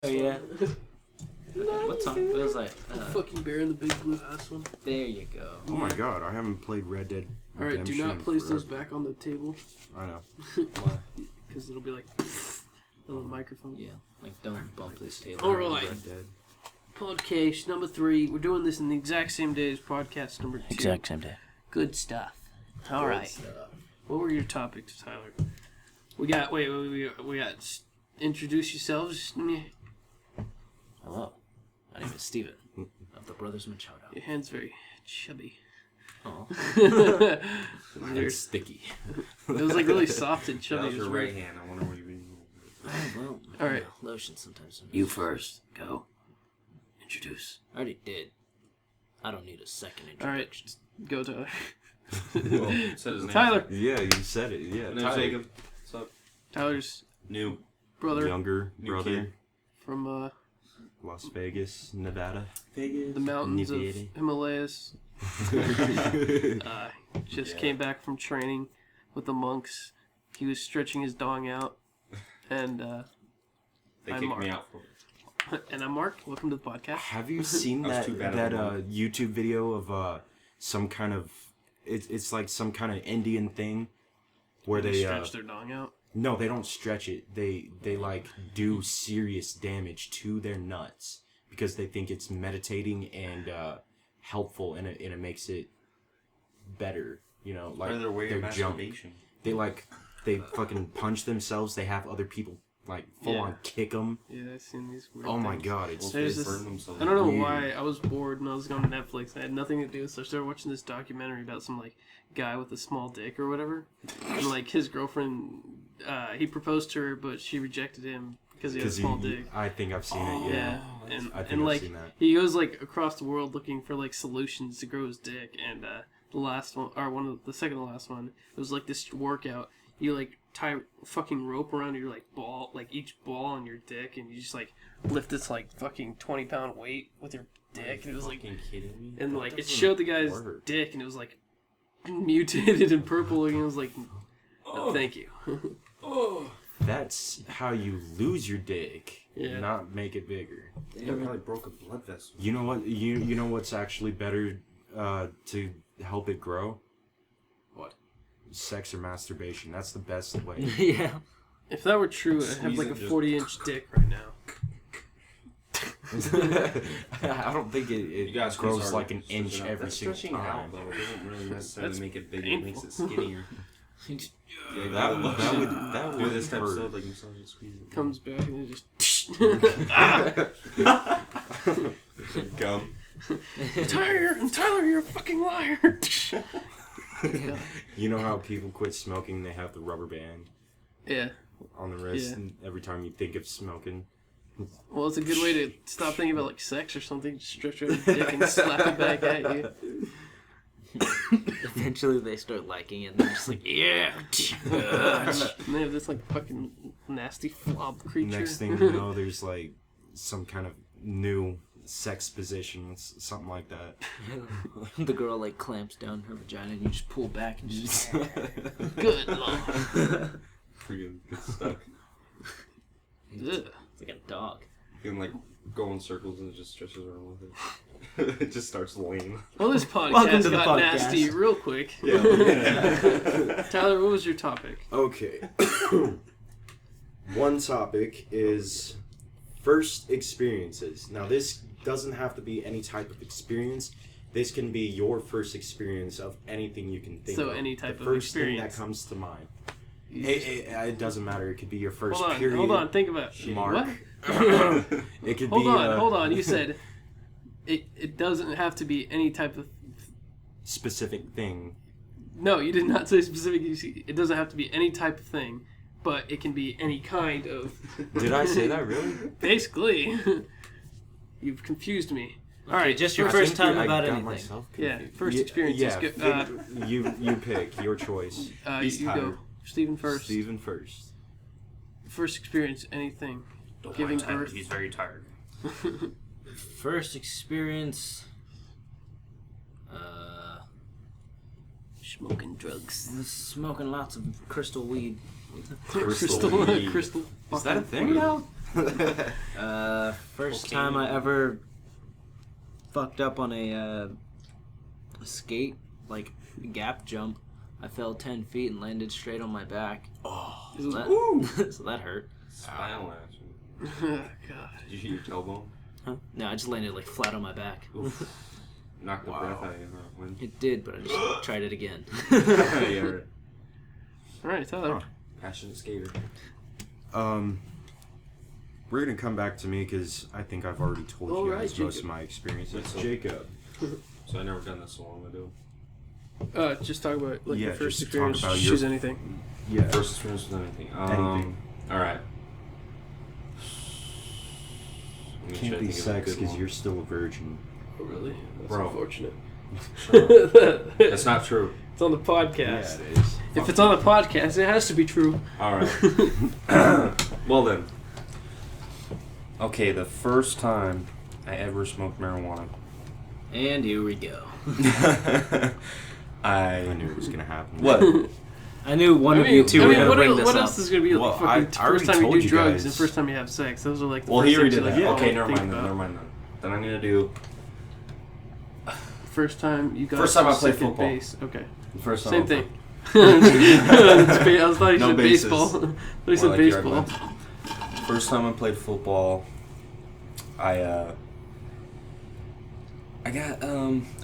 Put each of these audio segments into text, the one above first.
Oh yeah. What song? It was like fucking Bear in the Big Blue House one. There you go. Oh my god, I haven't played Red Dead Redemption. Alright, do not place those back on the table. I know. Why? Because it'll be like a little microphone. Yeah, like don't bump this table. Alright. Podcast number 3. We're doing this in the exact same day as podcast number 2. Exact same day. Good stuff. Alright. What were your topics, Tyler? We got, we got, introduce yourselves. Hello. My name is Steven of the Brothers Machado. Your hand's very chubby. Oh. It's sticky. It was like really soft and chubby. That was your right hand. I wonder what you mean. Oh, well, all right. Lotion sometimes. You first. Go. Introduce. I already did. I don't need a second introduction. All right. Go, Tyler. Well, said his name. Tyler. Yeah, you said it. Yeah, Tyler. Jacob. What's up? Tyler's New brother. Younger New brother. kid. From Las Vegas, Nevada. the mountains of Nevada. Himalayas. Just came back from training with the monks. He was stretching his dong out. And They I'm kicked Mark. me out for it. And I'm Mark. Welcome to the podcast. Have you seen I was that too bad at that the moment. YouTube video of some kind of it's like some kind of Indian thing where They they stretch their dong out. no, they don't stretch it. They like do serious damage to their nuts because they think it's meditating and helpful, and it makes it better. You know, like Or their way of junk. masturbation. They fucking punch themselves. They have other people like full on kick them. Yeah, I've seen these weird Oh my things. god, it's There's They this- burn themselves. I don't know weird. why I was bored and I was going to Netflix. I had nothing to do, so I started watching this documentary about some like guy with a small dick or whatever, and like his girlfriend, he proposed to her, but she rejected him because he had a small dick. I think I've seen it. Yeah. Yeah, I think and I've like seen that. he goes like across the world looking for like solutions to grow his dick, and the last one or the second to last one, it was like this workout. You like tie fucking rope around your like ball, like each ball on your dick, and you just like lift this like fucking 20-pound weight with your dick, and it was like, Fucking kidding me? and That like it doesn't showed the guy's work. dick, and it was like mutated and purple, and it was like, thank you. That's how you lose your dick, Yeah. not make it bigger. They probably broke a blood vessel. You know what? You know what's actually better to help it grow? What? Sex or masturbation. That's the best way. Yeah. If that were true, I'd have Squeeze like it, a just- 40-inch dick right now. I don't think You it guys can grows start like an stretching inch out. every That's single stretching time. out, though. It doesn't really necessarily That's make it bigger. It makes it skinnier. Yeah, That would do this type of hurt. stuff, like massage and squeeze it. Comes back and it just Gum. Tyler, you're a fucking liar. You know how people quit smoking, they have the rubber band Yeah. on the wrist, Yeah. and every time you think of smoking. Well, it's a good way to stop thinking about like sex or something. Just stretch out your dick and slap it back at you. Eventually they start liking it and they're just like, yeah. And they have this like fucking nasty flob creature. Next thing you know, there's like some kind of new sex position, something like that. The girl like clamps down her vagina and you just pull back and just Good lord. Freaking get stuck. Ugh. it's like a dog. You can like go in circles and it just stretches around with it. It just starts laying. Well, this Welcome podcast to the got podcast. nasty real quick. Yeah. Tyler, what was your topic? Okay. One topic is first experiences. Now, this doesn't have to be any type of experience. This can be your first experience of anything you can think of. So any type the of first experience. thing that comes to mind. It doesn't matter. It could be your first Hold on, period. hold on. Think about Mark. What? It could Hold be on, hold on. You said it doesn't have to be any type of. specific thing. No, you did not say specific. It doesn't have to be any type of thing, but it can be any kind of. Did I say that really? Basically, you've confused me. All right, just your I first think time I about got anything. myself Yeah, confused. first experience Yeah, is good. you pick your choice. He's You go, tired. Stephen first. Steven first. First experience, anything. Don't Giving mind Tyler, birth. he's very tired. First experience. Smoking drugs. Smoking lots of crystal weed. Crystal weed. Crystal. Is that a fucking thing weed. now? First time I ever fucked up on a skate, like gap jump. I fell 10 feet and landed straight on my back. Oh, So that, so that hurt. Spinal action. Oh, God. Did you hit your tailbone? Huh? No, I just landed like flat on my back. Oof. Knocked the breath out of you, huh? When? It did, but I just tried it again. Yeah, right. All right, Tyler. Passionate skater. We're gonna come back to me because I think I've already told you Alright, guys most Jacob. of my experiences. So- Jacob. So I never done this, so what am I doing? Just talk about like Yeah, your first just talk experience. about Choose your- anything. Yeah. First experience with anything. Anything. Alright. Can't be sex because you're still a virgin. Oh, really? That's Bro. unfortunate. That's not true. It's on the podcast. it is. If it's on the podcast, it has to be true. Alright. Well then. Okay, the first time I ever smoked marijuana. And here we go. I knew it was gonna happen. What? I knew one of you two were going to bring this what up. else is going to be Well, like fucking I already first time you told do you drugs guys. and first time you have sex? Those are like the Well, first he already things did you, that. like, Okay, oh, never think mind then. about. Never mind then. Then I'm gonna do. First time you got First time I to played second football. base. Okay. The first time Same I thing. played- I thought you No said bases. baseball. I thought you More said like baseball. yard First time I played football, I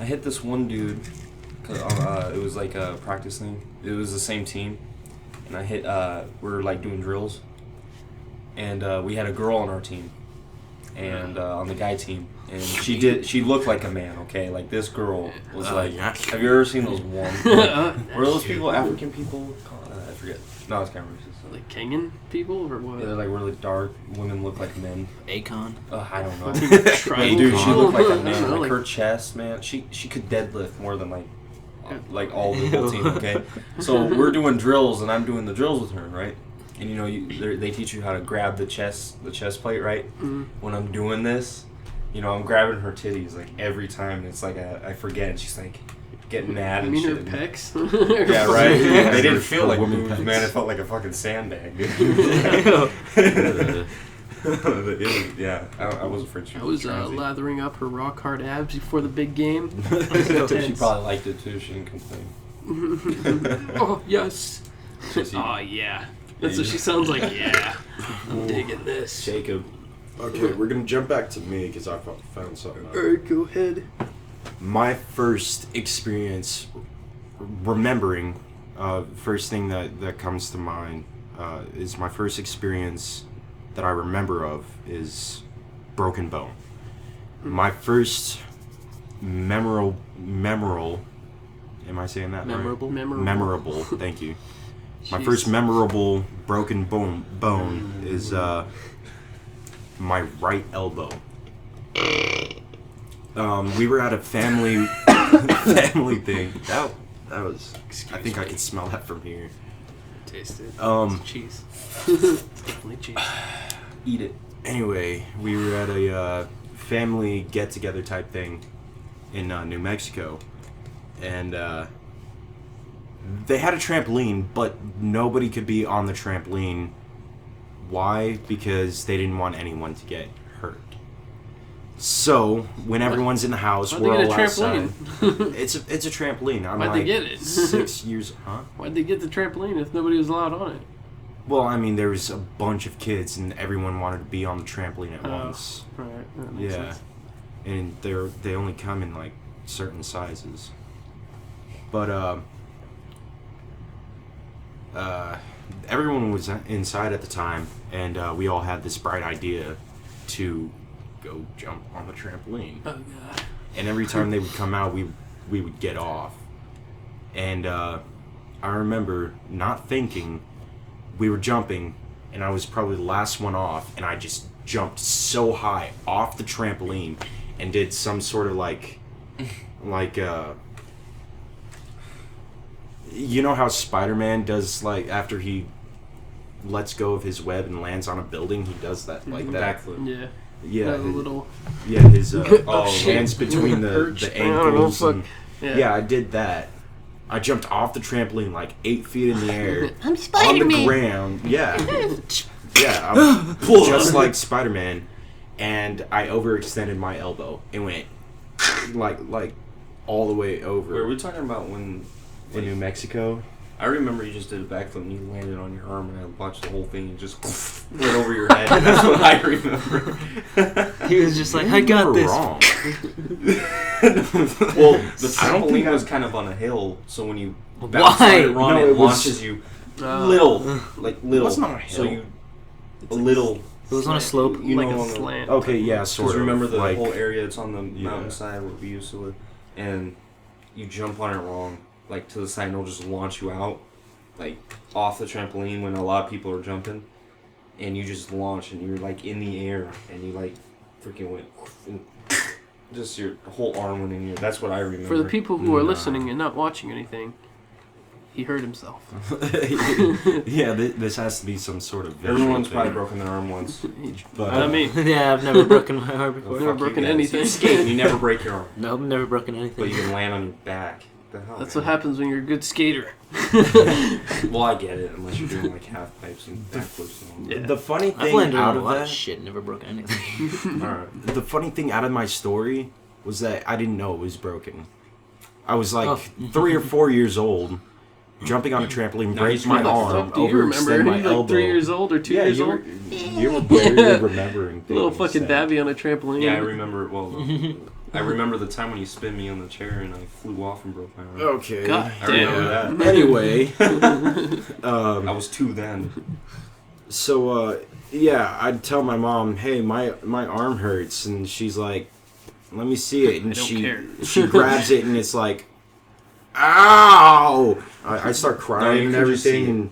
hit this one dude. 'Cause, it was like a practice thing. It was the same team, and I hit. We were like doing drills, and we had a girl on our team, and on the guy team, and she looked like a man. Okay, like this girl was like. yeah. Have you ever seen those one? Were those people African people? I forget. No, it's kind of racist. Like Kenyan people or what? Yeah, they're like really dark. Women look like men. Akon. I don't know. Tribal Dude, she people? looked like I a don't man. know, Like her chest, man. She could deadlift more than like all the whole team. Okay, so we're doing drills, and I'm doing the drills with her, right? And you know, they teach you how to grab the chest plate, right? Mhm. When I'm doing this, you know, I'm grabbing her titties like every time, and it's like I forget, and she's like getting mad I and mean shit. her pecs? Yeah, right. Yeah. They didn't feel like Woman boobs, pecs. man. It felt like a fucking sandbag, dude. Yeah, I was afraid she I was transy. lathering up her rock hard abs before the big game. She probably liked it too. She didn't complain. Oh, yes. So she- Oh, yeah. That's what she sounds like. Yeah. I'm digging this. Jacob. Okay, we're gonna jump back to me because I found something. Alright, go ahead. My first experience, remembering, first thing that comes to mind is my first experience that I remember of is broken bone. My first memorable. Am I saying that Memorable? right? Memorable. Memorable. Thank you. My Jeez. first memorable broken bone is my right elbow. We were at a family thing. That was. Excuse I think I me. can smell that from here. Taste it. Um. It's cheese. It's definitely cheese. Eat it. Anyway, we were at a family get-together type thing in New Mexico, and they had a trampoline, but nobody could be on the trampoline. Why? Because they didn't want anyone to get hurt. So when everyone's in the house, Why'd we're they all get a outside. trampoline? It's a trampoline. I'm Why'd like they get it? 6 years, huh? Why'd they get the trampoline if nobody was allowed on it? Well, I mean, there was a bunch of kids, and everyone wanted to be on the trampoline at Oh. once. Right. That makes Yeah, sense. and they only come in like certain sizes. But everyone was inside at the time, and we all had this bright idea to go jump on the trampoline. Oh, God. And every time they would come out, we would get off. And I remember not thinking, we were jumping, and I was probably the last one off, and I just jumped so high off the trampoline and did some sort of like you know how Spider-Man does, like, after he lets go of his web and lands on a building, he does that like that. Backflip. Yeah. Yeah, That his, little. yeah, his Oh, shit. hands between Perch. the I don't know, ankles. fuck. And, Yeah. yeah, I did that. I jumped off the trampoline like 8 feet in the air. I'm On the Spider-Man. ground. Yeah. Yeah, I'm just like Spider-Man. and I overextended my elbow. It went like all the way over. Wait, are we talking about when in New Mexico? I remember you just did a backflip and you landed on your arm, and I watched the whole thing and just went over your head. That's what I remember. He was just like, I got this. Wrong. Well, the trampoline was kind of on a hill, so when you bounce Why? on it wrong, No, it it was- launches you little. It wasn't on a So hill. you a little. It was on a slope. You like know, a on the- slant. Okay, yeah, sort Because of. remember the like, whole area that's on the Yeah. mountainside what we used to live, and you jump on it wrong, like to the side, and it'll just launch you out, like off the trampoline when a lot of people are jumping, and you just launch and you're like in the air and you like freaking went, and just your whole arm went in here. That's what I remember. For the people who are Nah. listening and not watching anything, he hurt himself. yeah, this has to be some sort of visual Everyone's thing. probably broken their arm once. But Not me. Yeah, I've never broken my arm before. Never Fuck you broken guys. anything. You skate and you never break your arm, Nope, never broken but anything. you can land on your back. The hell, That's man? what happens when you're a good skater. Well, I get it, unless you're doing like half pipes and backflips and all. Yeah. the funny I've thing landed out on a of lot that, of shit, never broken anything. Alright. the funny thing out of my story was that I didn't know it was broken. I was like Oh. 3 or 4 years old, jumping on a trampoline, Now break you my know What the arm, fuck do you remember? overextend my You're like elbow. 3 years old or 2 Yeah, years you old? were barely remembering things. Little fucking that- babby on a trampoline. Yeah, I remember. Well, I remember the time when you spun me on the chair and I flew off and broke my arm. Okay. God I remember damn. that. Anyway, I was 2 then. so yeah, I'd tell my mom, "Hey, my arm hurts," and she's like, "Let me see it," and I don't she care. she grabs it, and it's like, "Ow!" I start No, crying you and can just see everything,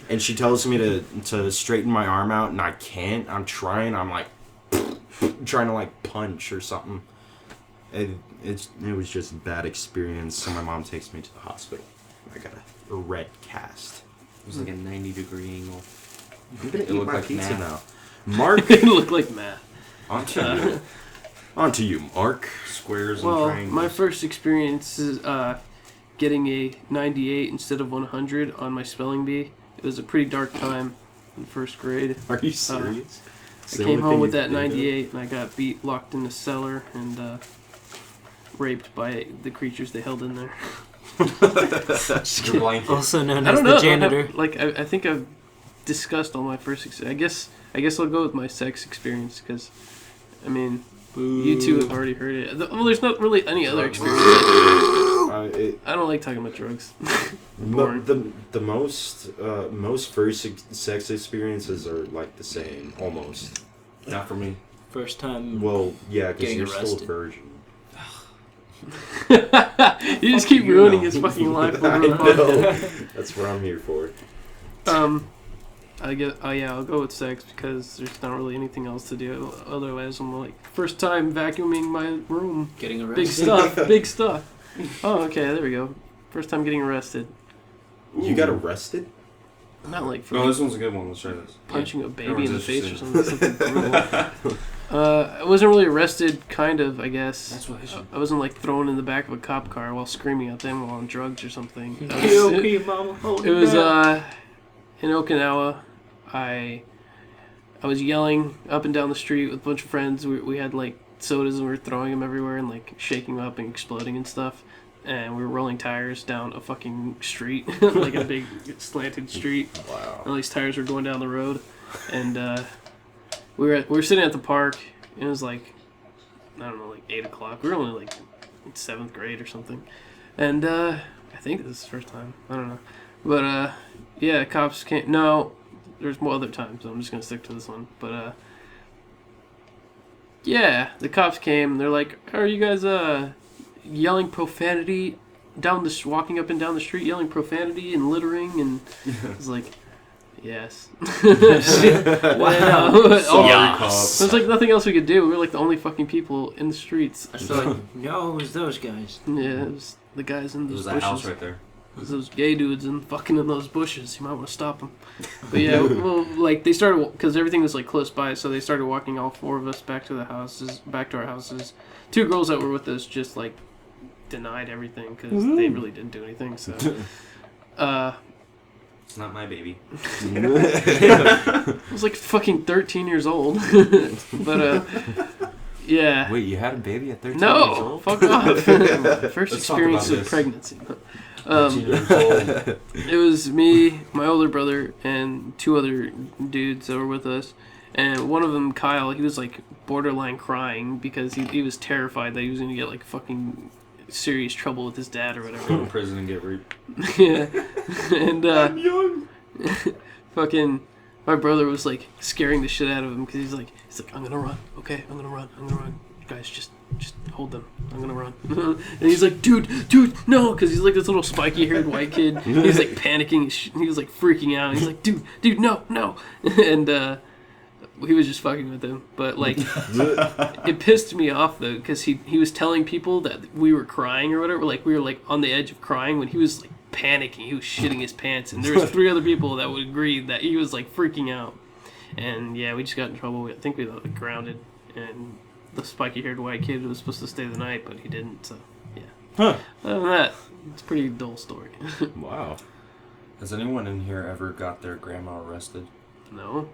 and she tells me to straighten my arm out, and I can't. I'm trying. I'm like trying to like punch or something. It was just a bad experience. So my mom takes me to the hospital. I got a red cast. It was like a 90-degree angle. I'm gonna It eat looked my like pizza math. now. Mark, It looked like math. onto you. Onto you, Mark. Squares and Well, triangles. my first experience is getting a 98 instead of 100 on my spelling bee. It was a pretty dark time in first grade. Are you serious? I came home with that 98 and I got locked in the cellar and raped by the creatures they held in there. Your blanket. Also known I as don't the know. janitor. I think I've discussed all my first. I guess I'll go with my sex experience because, I mean, you two have already heard it. Well, there's not really any other experience. I don't like talking about drugs. Boring. The most first sex experiences are like the same, almost. Not for me. First time. Well, yeah, because Getting you're still a arrested. virgin. You just keep you ruining know. his fucking life. I over the podcast. know. That's what I'm here for. I guess. Oh yeah, I'll go with sex because there's not really anything else to do. Otherwise, I'm like first time vacuuming my room. Getting arrested. Big stuff. Big stuff. Oh, okay. There we go. First time getting arrested. You got arrested? Not like for No, this one's a good one. Let's try this. punching a baby in the Everyone's face or interested. something. Brutal. I wasn't really arrested, kind of, I guess. That's what I should. I wasn't like thrown in the back of a cop car while screaming at them while on drugs or something. Okay, mama, hold It was back. in Okinawa. I was yelling up and down the street with a bunch of friends. We had like sodas and we were throwing them everywhere and like shaking them up and exploding and stuff. And we were rolling tires down a fucking street, like a big slanted street. Wow. All these tires were going down the road, and we were sitting at the park. And it was like, I don't know, like 8 o'clock. We were only like in 7th grade or something, and I think this is the first time. I don't know, but yeah, cops came. No, there's more other times. So I'm just gonna stick to this one. But yeah, the cops came. They're like, "Are you guys yelling profanity walking up and down the street, yelling profanity and littering?" And I was like, "Yes." Wow. Sorry, Yeah. cops. There's like nothing else we could do. We were like the only fucking people in the streets. I feel like, no, it was those guys. Yeah, it was the guys in There those was a bushes. house right there. It was those gay dudes and fucking in those bushes. You might want to stop them. But yeah, well, like they started because everything was like close by, so they started walking all 4 of us back to our houses. 2 girls that were with us just like denied everything because they really didn't do anything. So, It's not my baby. I was like fucking 13 years old. But, yeah. Wait, you had a baby at 13 years old? Fuck off. First Let's talk experience about of this. pregnancy. 13 years old. It was me, my older brother, and 2 other dudes that were with us. And one of them, Kyle, he was like borderline crying because he was terrified that he was going to get like fucking serious trouble with his dad or Go whatever. to prison and get raped. Yeah. And I'm young. fucking my brother was like scaring the shit out of him because he's like, I'm going to run. Okay, I'm going to run. Guys, just hold them. I'm gonna run. And he's like, dude, no, because he's like this little spiky-haired white kid. He's like panicking. He was like freaking out. He's like, dude, no. And he was just fucking with him. But like, it pissed me off though, because he was telling people that we were crying or whatever. Like we were like on the edge of crying when he was like panicking. He was shitting his pants, and there was 3 other people that would agree that he was like freaking out. And yeah, we just got in trouble. I think we got like, grounded and. The spiky-haired white kid was supposed to stay the night, but he didn't, so, yeah. Huh. Other than that, it's a pretty dull story. Wow. Has anyone in here ever got their grandma arrested? No?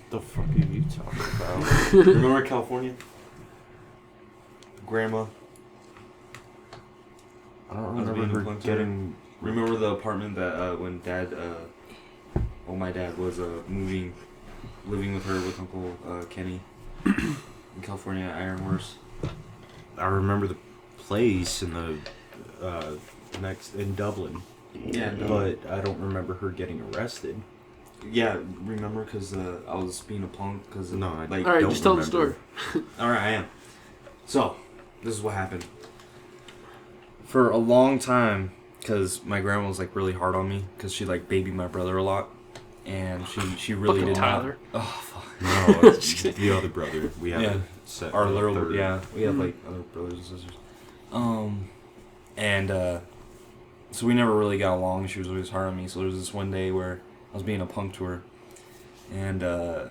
The fuck are you talking about? Remember California? Grandma. I don't Was being remember her plugged getting... Remember the apartment that when my dad was living with her with Uncle Kenny in California at Iron Horse. I remember the place in the in Dublin. Yeah, but I don't remember her getting arrested. Yeah, remember? Because I was being a punk. Cause No, I like. All right, don't just tell the remember. story. All right, I am. So, this is what happened. For a long time, because my grandma was like really hard on me, because she like babied my brother a lot, and she really Fucking did Tyler. not. Oh fuck. No, it's the other brother. We have Yeah. a set. Our a little, third. yeah, we have like other brothers and sisters. And so we never really got along. She was always hard on me. So there was this one day where I was being a punk to her, and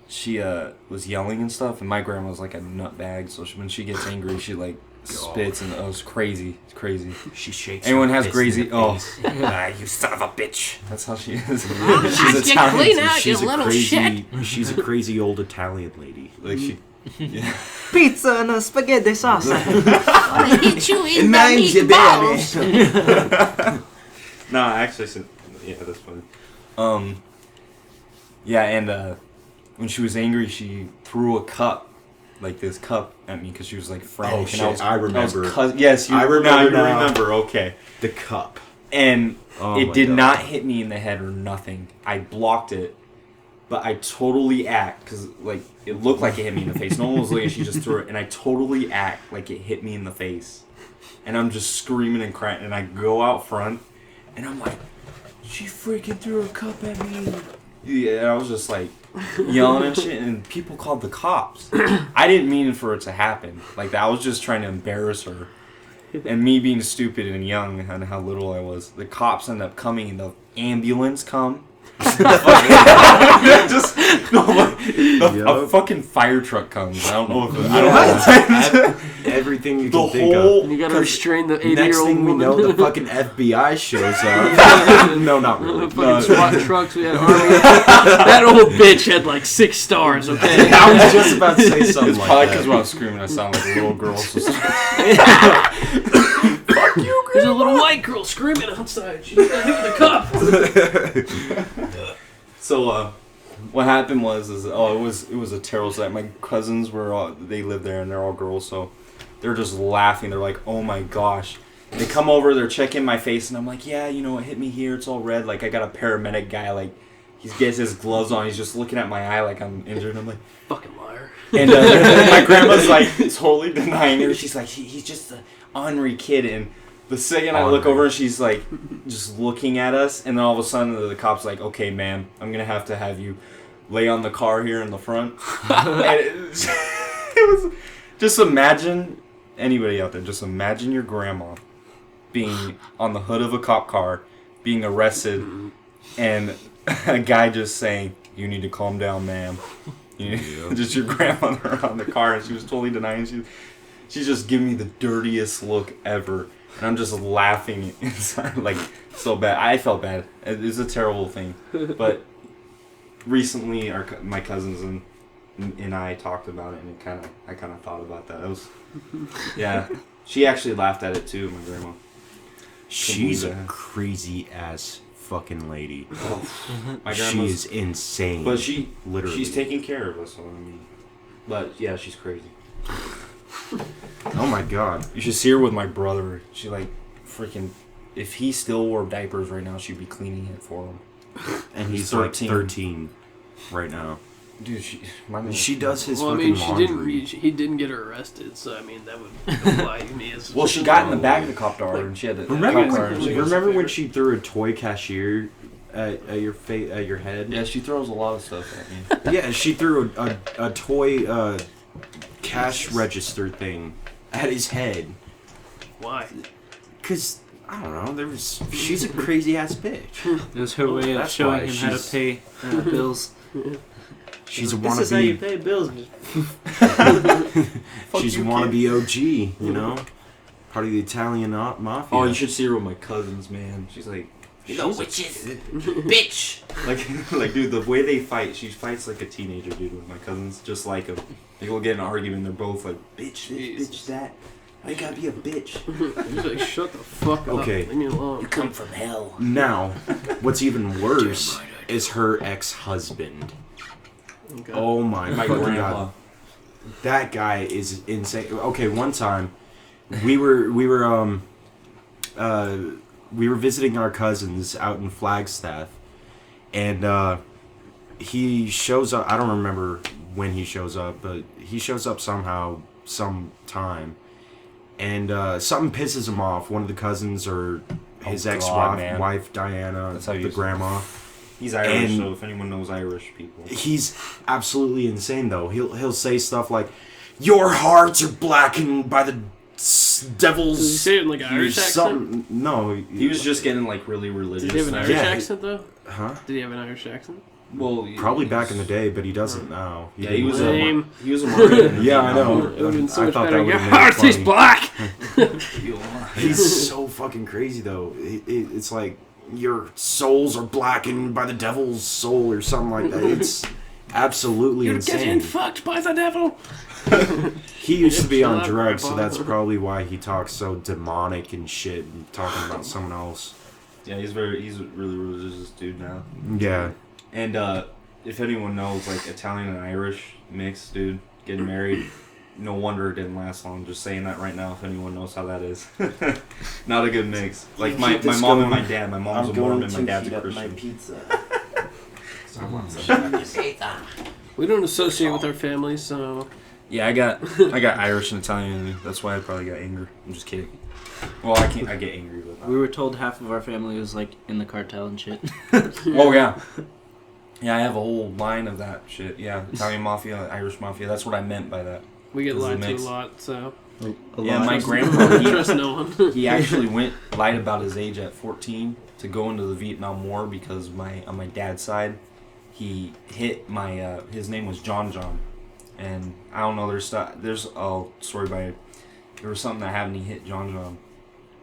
she was yelling and stuff. And my grandma was like a nutbag, so when she gets angry, she like spits, and it was crazy. It's crazy. She shakes. Anyone her has fist crazy? in the Oh, face. you son of a bitch! That's how she is. She's She's Italian. clean out, you She's a little crazy. shit. She's a crazy old Italian lady. Like she. Yeah. Pizza and a spaghetti sauce. I hit you in the Mangi meatballs. No, actually, yeah, that's funny. Yeah, and when she was angry, she threw a cup, like this cup, at me because she was like frantic. Oh, and shit, I remember. Yes, I remember Now you now. remember. Okay, The cup. and Oh it my did God. not hit me in the head or nothing. I blocked it, but I totally act because like it looked like it hit me in the face. No one was looking. She just threw it, and I totally act like it hit me in the face, and I'm just screaming and crying. And I go out front, and I'm like, she freaking threw a cup at me. Yeah, I was just like yelling and shit, and people called the cops. I didn't mean for it to happen. Like I was just trying to embarrass her. And me being stupid and young and how little I was, the cops end up coming and the ambulance come. A fucking fire truck comes. I don't know if I don't know. Everything you The can think whole And you gotta restrain the 80-year-old Next thing we woman. know, the fucking FBI shows up. No, not really. Fucking SWAT trucks, we had army. That old bitch had like 6 stars, okay? I was just about to say something It's like probably that. because when I was screaming, I sound like a little girl. So There's a little white girl screaming outside. She got hit with a cup. So, what happened was it was a terrible sight. My cousins they live there and they're all girls, so they're just laughing. They're like, "Oh my gosh!" They come over, they're checking my face, and I'm like, "Yeah, you know, it hit me here. It's all red." Like I got a paramedic guy, like he gets his gloves on. He's just looking at my eye like I'm injured. I'm like, Fucking liar. and my grandma's like totally denying her. She's like, he's just an ornery kid. And the second I look over, she's like just looking at us, and then all of a sudden the cop's like, "Okay, ma'am, I'm gonna have you lay on the car here in the front." And it was just imagine anybody out there. Just imagine your grandma being on the hood of a cop car, being arrested, and a guy just saying, "You need to calm down, ma'am." Just your grandmother on the car, and she was totally denying. She's just giving me the dirtiest look ever. and I'm just laughing inside, like so bad. I felt bad. It was a terrible thing, but recently my cousins and I talked about it, and I kind of thought about that. It was, yeah. She actually laughed at it too, my grandma. She's a crazy ass fucking lady. My She is insane. But literally, she's taking care of us. So, I mean, but yeah, she's crazy. Oh my god. You should see her with my brother. She like freaking. If he still wore diapers right now, she'd be cleaning it for him. And he's like 13 right now. Dude, She does his Well, I fucking mean, laundry. he didn't get her arrested, so I mean that would apply to me as. Well, she got in the back of the cop car and she had to. Remember when she threw a toy cashier at your head? Yeah, she throws a lot of stuff at me. Yeah, she threw a toy cash register thing at his head. Why? Cause I don't know. She's a crazy ass bitch. It was her way of That's showing why him how to she's- pay bills. She's a This is how you wannabe. pay bills. She's a you, wannabe OG. You know, part of the Italian mafia. Oh, you should see her with my cousins, man. She's like, Witches. Bitch. like, dude, the way they fight, she fights like a teenager, dude, with my cousins, just like them. They will get in an argument, they're both like, bitch, this, bitch, that. I gotta be a bitch. He's like, shut the fuck up. Okay. Leave me alone. You come from hell. Now, what's even worse is her ex-husband. Okay. Oh my My fucking grandpa. god, that guy is insane. Okay, one time, we were visiting our cousins out in Flagstaff, and he shows up. I don't remember when he shows up, but he shows up somehow, sometime, and something pisses him off. One of the cousins or his Oh, God, ex-wife, man. wife Diana, That's how you the use it. grandma. He's Irish, And- so if anyone knows Irish people. He's absolutely insane though. He'll say stuff like, "Your hearts are blackened by the devil's." Does he say it in like an Irish something. No, He was just getting like really religious. Did he have an and Irish Yeah. accent though? huh? Did he have an Irish accent? Well, Probably back in the day, but he doesn't now. Yeah, he didn't. was Lame. he was a Marine. Yeah, I know. It would have been so I much thought better. that Your would've made it heart is funny. black. He's so fucking crazy though. It's like your souls are blackened by the devil's soul or something like that. It's absolutely You're insane. getting fucked by the devil. He used to be Shut on up, drugs, so Grandpa. that's probably why he talks so demonic and shit and talking about someone else. Yeah, he's a really religious dude now. Yeah. And if anyone knows, like Italian and Irish mix, dude, getting married, no wonder it didn't last long. Just saying that right now, if anyone knows how that is. Not a good mix. Like Keep my this mom and going. my dad. My mom's a Mormon, my dad's a Christian. pizza. We don't associate with our families, so Yeah, I got Irish and Italian in me. That's why I probably got anger. I'm just kidding. Well, I get angry, but We were told half of our family was like in the cartel and shit. oh yeah. Yeah, I have a whole line of that shit. Yeah, Italian mafia, Irish mafia. That's what I meant by that. we get This is a lied to a mix. lot. So Yeah, my Trust- grandpa, trust no one. he actually lied about his age at 14 to go into the Vietnam War because on my dad's side, he hit my his name was John, and I don't know. There's a story by it. There was something that happened. He hit John,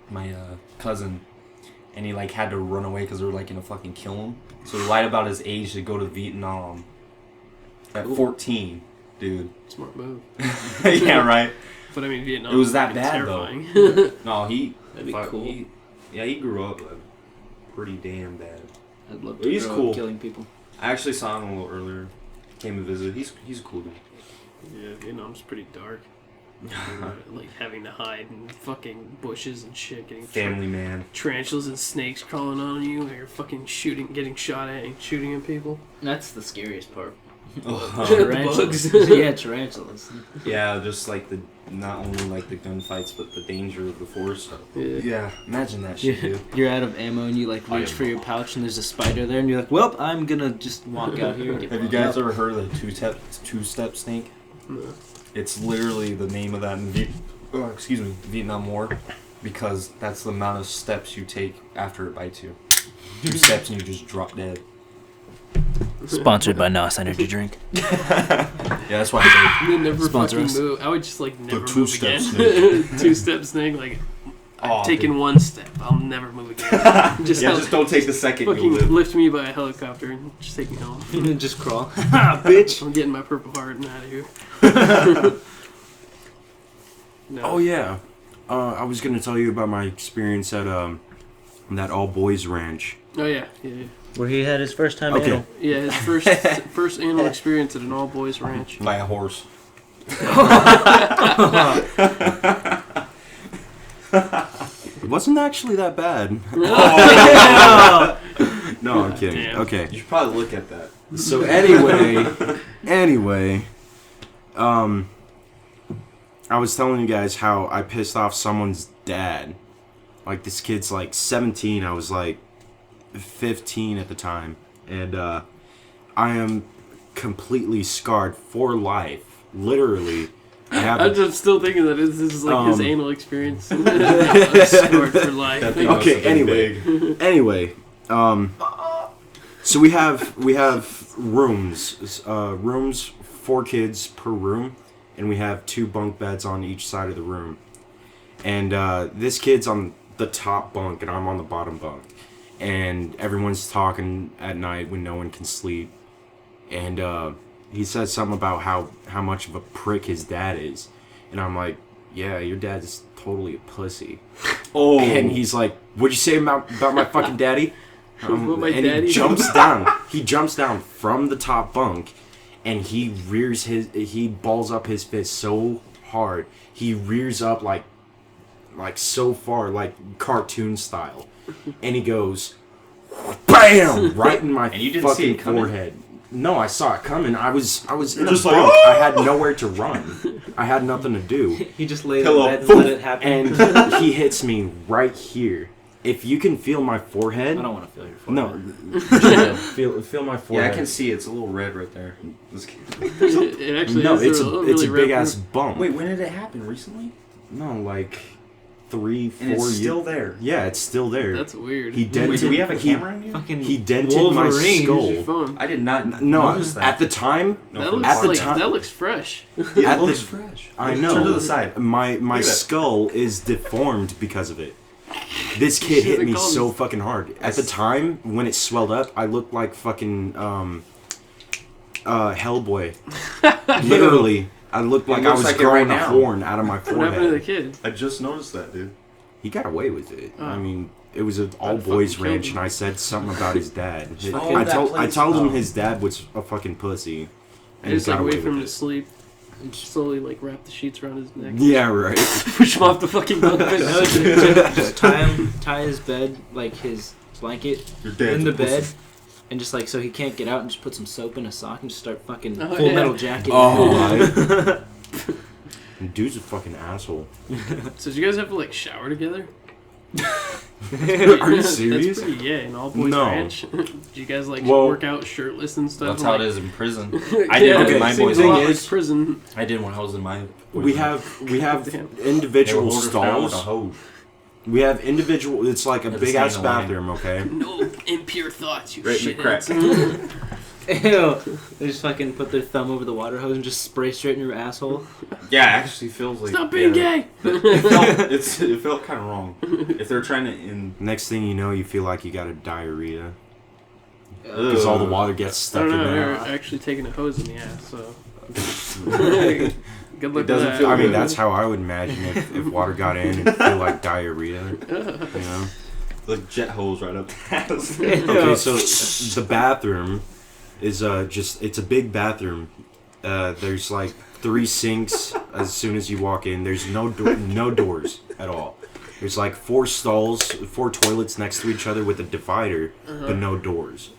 my cousin, and he like had to run away because they were like gonna fucking kill him. So he lied about his age to go to Vietnam at 14, dude. Smart move. Yeah, right. But I mean, Vietnam. It was that would be bad, terrifying. No, he. That'd be fuck, cool. He grew up pretty damn bad. I'd love to He's grow cool. up killing people. I actually saw him a little earlier. Came to visit. He's a cool dude. Yeah, Vietnam's pretty dark. Like having to hide in fucking bushes and shit, getting Family man. tarantulas and snakes crawling on you, or you're fucking getting shot at and shooting at people. That's the scariest part. The bugs. Yeah, tarantulas. Yeah, just like not only like the gunfights, but the danger of the force. Yeah. Yeah, imagine that shit, dude. You're out of ammo and you like reach for your pouch and there's a spider there and you're like, well, I'm gonna just walk out here and get Have you blown guys up. ever heard of the two-step snake? No. It's literally the name of that in Vietnam War, because that's the amount of steps you take after it bites you. 2 steps and you just drop dead. Sponsored by Nos Energy Drink. Yeah, that's why I They never Sponsor fucking us. move. I would just like never move two-step again. snake. 2-step snake, like I've taken one step. I'll never move again. Just don't take the second. Fucking You'll live. lift me by a helicopter and just take me home. Just crawl. Bitch. I'm getting my Purple Heart and out of here. No. Oh yeah, I was gonna tell you about my experience at that all boys ranch. Oh yeah. Where he had his first time Okay. anal. Yeah, his first anal experience at an all boys ranch. By a horse. It wasn't actually that bad. No, I'm kidding. Damn. Okay. You should probably look at that. So anyway, I was telling you guys how I pissed off someone's dad. Like, this kid's like 17. I was like 15 at the time, and I am completely scarred for life. Literally, I have. I'm just still thinking that this is like his anal experience. Scarred for life. That thing Okay, must have been big. Anyway, so we have rooms, 4 kids per room, and we have 2 bunk beds on each side of the room. And this kid's on the top bunk, and I'm on the bottom bunk. And everyone's talking at night when no one can sleep. And he says something about how much of a prick his dad is. And I'm like, yeah, your dad's totally a pussy. Oh. And he's like, what'd you say about my fucking daddy? What my and daddy? he jumps down. He jumps down from the top bunk, and he balls up his fist so hard. He rears up like so far, like cartoon style, and he goes, BAM! Right in my And you didn't see fucking it coming? forehead. No, I saw it coming. I was in a Just bunk. like, I had nowhere to run. I had nothing to do. He just laid Pillow. in bed and let it happen. And he hits me right here. If you can feel my forehead, I don't want to feel your forehead. no, feel my Yeah, forehead. I can see it's a little red right there. It actually No, is it's a a really big red- ass bump. Wait, when did it happen? Recently? No, like 3, 4 And it's years. still there. Yeah, it's still there. That's weird. He dented. Wait, do we have a camera in here? Fucking He dented Wolverine. my Use your skull. phone. I did not No, notice that. at the time, No, That for looks at the like time- that looks fresh. Yeah, at it looks the- fresh. I know. Turn to the side. My Look at that. skull is deformed because of it. This kid hit should've me called so him. fucking hard. At the time, when it swelled up, I looked like fucking Hellboy. Literally, I looked like I looks was like it growing right a now. horn out of my What happened to the forehead. kid? I just noticed that, dude. He got away with it. Oh. I mean, it was an all I'd fucking boys kill ranch, him. and I said something about his dad. Oh, I that told place- him oh. his dad was a fucking pussy, I and he just got like away wait for him with to it. sleep and slowly like wrap the sheets around his neck. Yeah, right. Push him off the fucking bunk bed. No, just tie his bed, like his blanket, Your dad's in the a pussy. bed, and just like so he can't get out, and just put some soap in a sock and just start fucking Oh, Full yeah. Metal Jacket. Oh, dude's a fucking asshole. So did you guys have to like shower together? Are you serious? That's pretty gay. An all boys No. ranch. Did you guys like Well- work out shirtless and stuff? That's and, how like, it is in prison. yeah, I did it okay, in my seems boys' a lot thing like is- prison. I did when I was in my. We have Damn. individual They were down with a stalls. hose. We have individual. It's like a Yeah, big ass staying away. bathroom. Okay. No impure thoughts, you Right in the shitheads. Ew. They just fucking put their thumb over the water hose and just spray straight in your asshole. Yeah, it actually feels like. Stop being gay. It felt kind of wrong. If they're trying to. Next thing you know, you feel like you got a diarrhea because all the water gets I stuck don't in know. there. They're actually taking a hose in the ass, so. Good luck It doesn't with feel that. I mean, good. that's how I would imagine if water got in and feel like diarrhea. You know. Like jet hose right up the ass. Okay, so the bathroom is it's a big bathroom. There's like 3 sinks as soon as you walk in. There's no doors at all. There's like 4 stalls, 4 toilets next to each other with a divider, but no doors.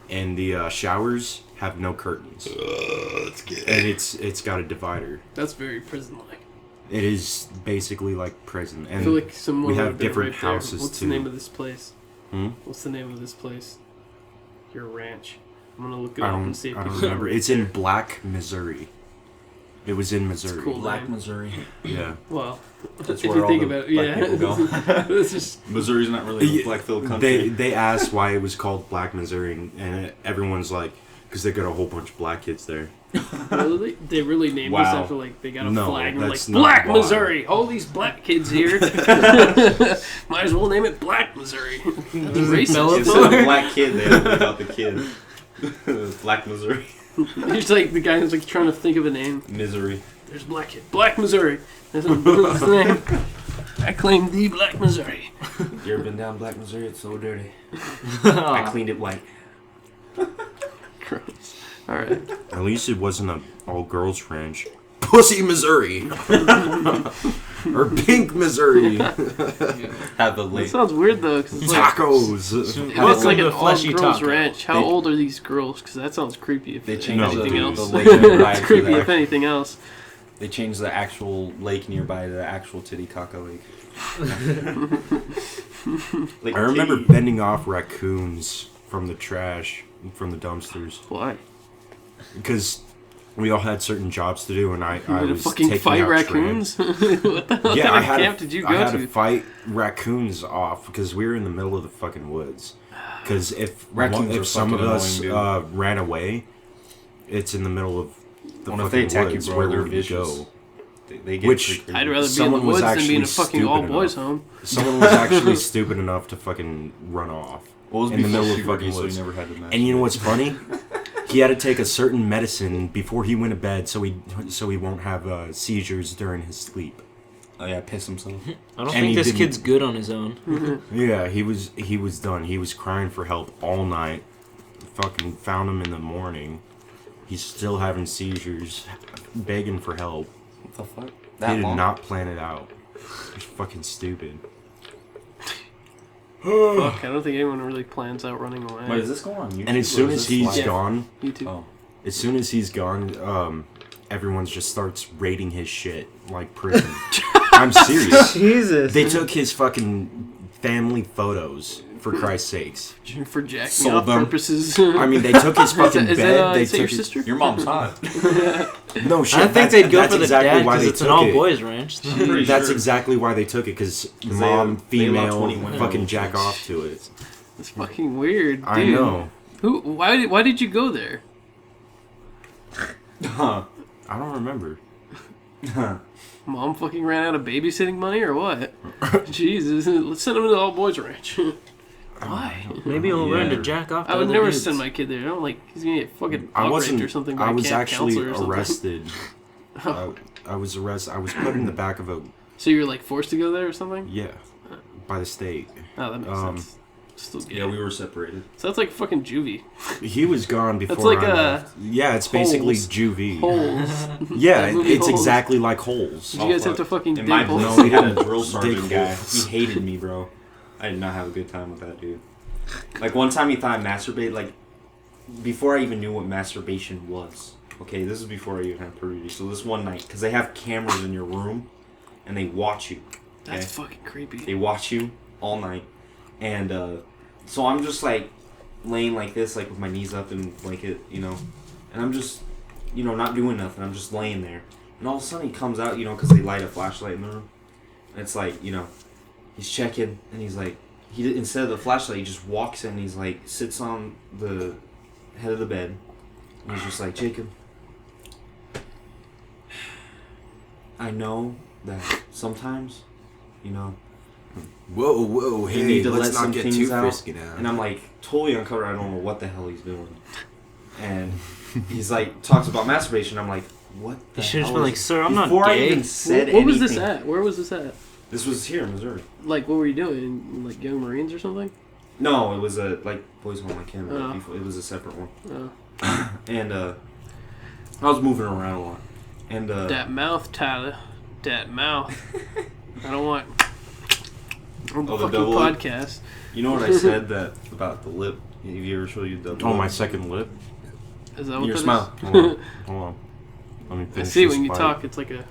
And the showers have no curtains. And it's got a divider. That's very prison-like. It is basically like prison. I And feel like someone we have would have been different right there. houses, What's too. the name of this place? Hmm? What's the name of this place? Your ranch. I'm gonna look it I up and see if don't people remember. It's in Black, Missouri. It was in Missouri. cool. Black Missouri. Yeah. Well, That's if where you all think the about it, black yeah. people go. It's just Missouri's not really a black-filled country. They asked why it was called Black Missouri, and everyone's like, Because they got a whole bunch of black kids there. Really? They really named Wow. this after like they got a No, flag and like that's not Black why. Missouri. All these black kids here. Might as well name it Black Missouri. That's racist. Instead of black kid, they don't about the kid. Black Missouri. It's like the guy who's like trying to think of a name. Misery. There's Black Kid. Black Missouri. That's his name. I claim the Black Missouri. You ever been down Black Missouri? It's so dirty. I cleaned it white. Gross. Alright. At least it wasn't an all-girls ranch. Pussy, Missouri! Or Pink, Missouri! Have the That lake. sounds weird though, because it's like, Tacos! it's like an Fleshy all-girls taco. ranch. How old are these girls? Because that sounds creepy if They anything changed the else. lake nearby It's to creepy the if anything else. They changed the actual lake nearby to the actual Titicaca Lake. Like I remember Titty. bending off raccoons from the trash, from the dumpsters. Why? Because we all had certain jobs to do, and I You had to was fucking taking fight out raccoons? What the hell Yeah, kind I of had camp to, did you I go had to? to fight raccoons off because we were in the middle of the fucking woods. Because if Raccoons are if some of fucking us annoying, ran away, it's in the middle of the Well, if fucking they attack you, woods. bro, Where they're would we vicious. go? They get Which- pretty crazy. I'd rather be in the Someone was woods than be in a actually fucking all-boys stupid home. Someone was actually stupid enough to fucking run off. Well, it was in the before middle of puberty, fucking so woods. you never had to And you know what's funny? He had to take a certain medicine before he went to bed, so he won't have seizures during his sleep. Oh yeah, piss himself. I don't And think he this didn't- kid's good on his own. Yeah, he was done. He was crying for help all night. Fucking found him in the morning. He's still having seizures, begging for help. What the fuck? He did not plan it out. It's fucking stupid. Fuck, I don't think anyone really plans out running away. Wait, is this going on YouTube? And as or soon is as this he's live? gone, YouTube. Oh. as soon as he's gone, everyone just starts raiding his shit like prison. I'm serious. Jesus. They took his fucking family photos, for Christ's sakes. For jacking Sold off them. purposes. I mean, they took his fucking is bed. that They is that your took his, sister? Your mom's hot. no shit. I think they'd go that's for the exactly dad why because they it's an took it. all-boys ranch. Pretty That's sure. exactly why they took it, because they mom, allow female, 21 fucking jack year-olds. off to it. It's fucking weird, dude. I know. Who? Why did you go there? Huh. I don't remember. Mom fucking ran out of babysitting money or what? Jesus, let's send him to the all boys ranch. Why? Maybe he'll learn to Yeah. jack off. I to would other never dudes. send my kid there. I don't like he's gonna get fucking I outraged wasn't. or something. By I a was camp actually counselor or something. arrested. I was arrested. I was put in the back of a So you were like forced to go there or something? yeah, by the state. Oh, that makes Um, sense. Still gay. Yeah, we were separated. So that's like fucking juvie. He was gone before That's like, I left. Yeah, it's basically Holes. juvie. Holes. Yeah, That movie it's Holes. exactly like Holes. Did you guys have to fucking In dig my holes? no, we had a Dig drill sergeant guy. holes. He hated me, bro. I did not have a good time with that dude. Like one time he thought I masturbated, like before I even knew what masturbation was. Okay, this is before I even had puberty. So this one night, because they have cameras in your room, and they watch you. Okay? That's fucking creepy. They watch you all night, and so I'm just like laying like this, like with my knees up and blanket, you know, and I'm just, you know, not doing nothing. I'm just laying there, and all of a sudden he comes out, you know, because they light a flashlight in the room, and it's like, you know, he's checking, and he's like, instead of the flashlight, he just walks in, and he's like, sits on the head of the bed, and he's just like, Jacob, I know that sometimes, you know, Whoa, you need hey, to let let's some not get things too out. frisky now. And I'm like totally uncovered. I don't know what the hell he's doing. And he's like talks about masturbation. I'm like, what? The You should have hell been is like, sir, I'm not Before I gay. even said What was this anything- at? Where was this at? This was here in Missouri. Like, what were you doing? Like Young Marines or something? No, it was a like boys' home like him. Oh. Before, it was a separate one. Oh. And I was moving around a lot. And That mouth, Tyler. That mouth. I don't want. On the Oh, the fucking double lip? podcast. you know what I said that about the lip? Have you ever showed you the Oh, my second lip. Is that what Your that smile. is? Hold on, hold on. Let me I finish see this when you bite. talk, it's like a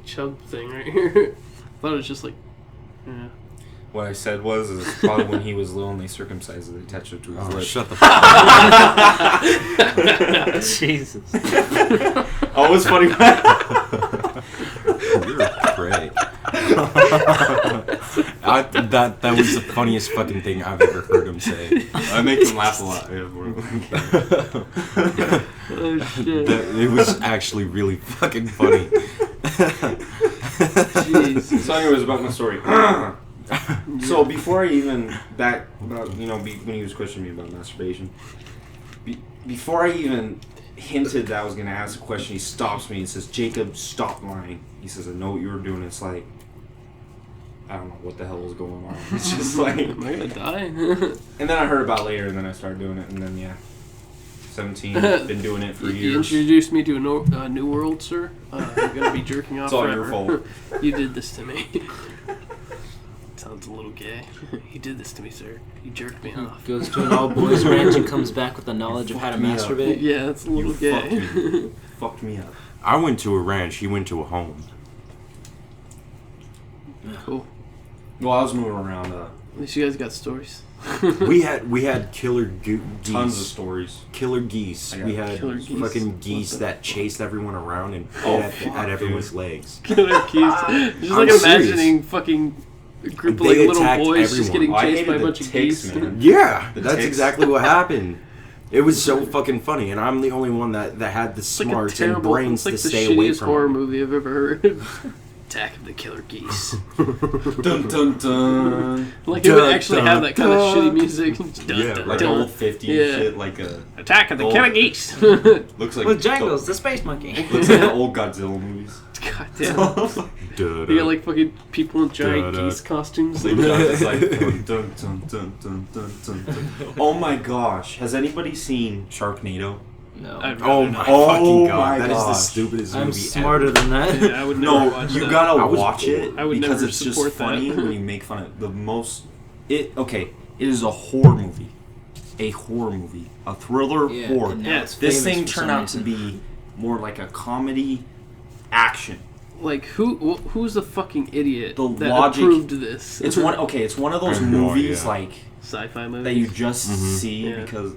chub thing right here. I thought it was just like, yeah. What I said was is probably when he was little and they circumcised it, they attached it to his Oh, lip. shut the fuck up. Jesus. Oh, it's funny. You're great. That was the funniest fucking thing I've ever heard him say. I make him laugh a lot. Oh shit. It was actually really fucking funny. Jeez. So, anyways, about my story. So before I even when he was questioning me about masturbation, before I even hinted that I was gonna ask a question, he stops me and says, "Jacob, stop lying." He says, "I know what you were doing." It's like, I don't know what the hell was going on. It's just like, Am I gonna die? and then I heard about it later, and then I started doing it, and then 17, been doing it for You years. introduced me to a new world, sir. I'm gonna be jerking off It's all forever. your fault. You did this to me. Sounds a little gay. You did this to me, sir. You jerked me off. Goes to an all boys ranch and comes back with the knowledge of how to fucked me up. masturbate. Yeah, that's a little You gay. fucked me up. I went to a ranch. He went to a home. Cool. Well, I was moving around. At least you guys got stories. We had killer geese. Tons of stories. Killer geese. I got We had killer geese. fucking geese What the that chased everyone around and Oh, at fuck, everyone's dude. legs. Killer keys. Just I'm like serious. imagining fucking a group of like They little attacked boys just everyone. getting I chased hated by a the bunch of ticks, geese. man. Yeah, The that's ticks. exactly what happened. It was so fucking funny, and I'm the only one that had the It's like a smarts and terrible, brains it's like to the stay away shittiest from horror them. movie I've ever heard. Attack of the Killer Geese. Dun dun dun. Like it would Dun, actually dun, have that kind of dun. shitty music. Dun, Yeah, dun, Like dun. old 50s Yeah. shit, like a Attack of the old- Killer Geese. looks like With Jangles, the space monkey. looks like the old Godzilla movies. God damn. Duh, You got like fucking people in giant Dun, dun. geese costumes. Like, it's like dun, dun, dun, dun, dun, dun, dun, dun. Oh my gosh! Has anybody seen Sharknado? No. I'd Oh rather my not. Oh fucking god, my that is the gosh. stupidest I'm movie smarter ever. than that. Yeah, I would never No, watch you that. gotta I was watch it I would because never it's just support that. funny when you make fun of the most. It is a horror movie, a thriller Yeah, horror. and now Yeah, it's This famous thing for turned some out to reason. be more like a comedy action. Like who's the fucking idiot The that logic- approved this? It's one of those I have no movies idea. like sci-fi movie. that you just see Yeah. because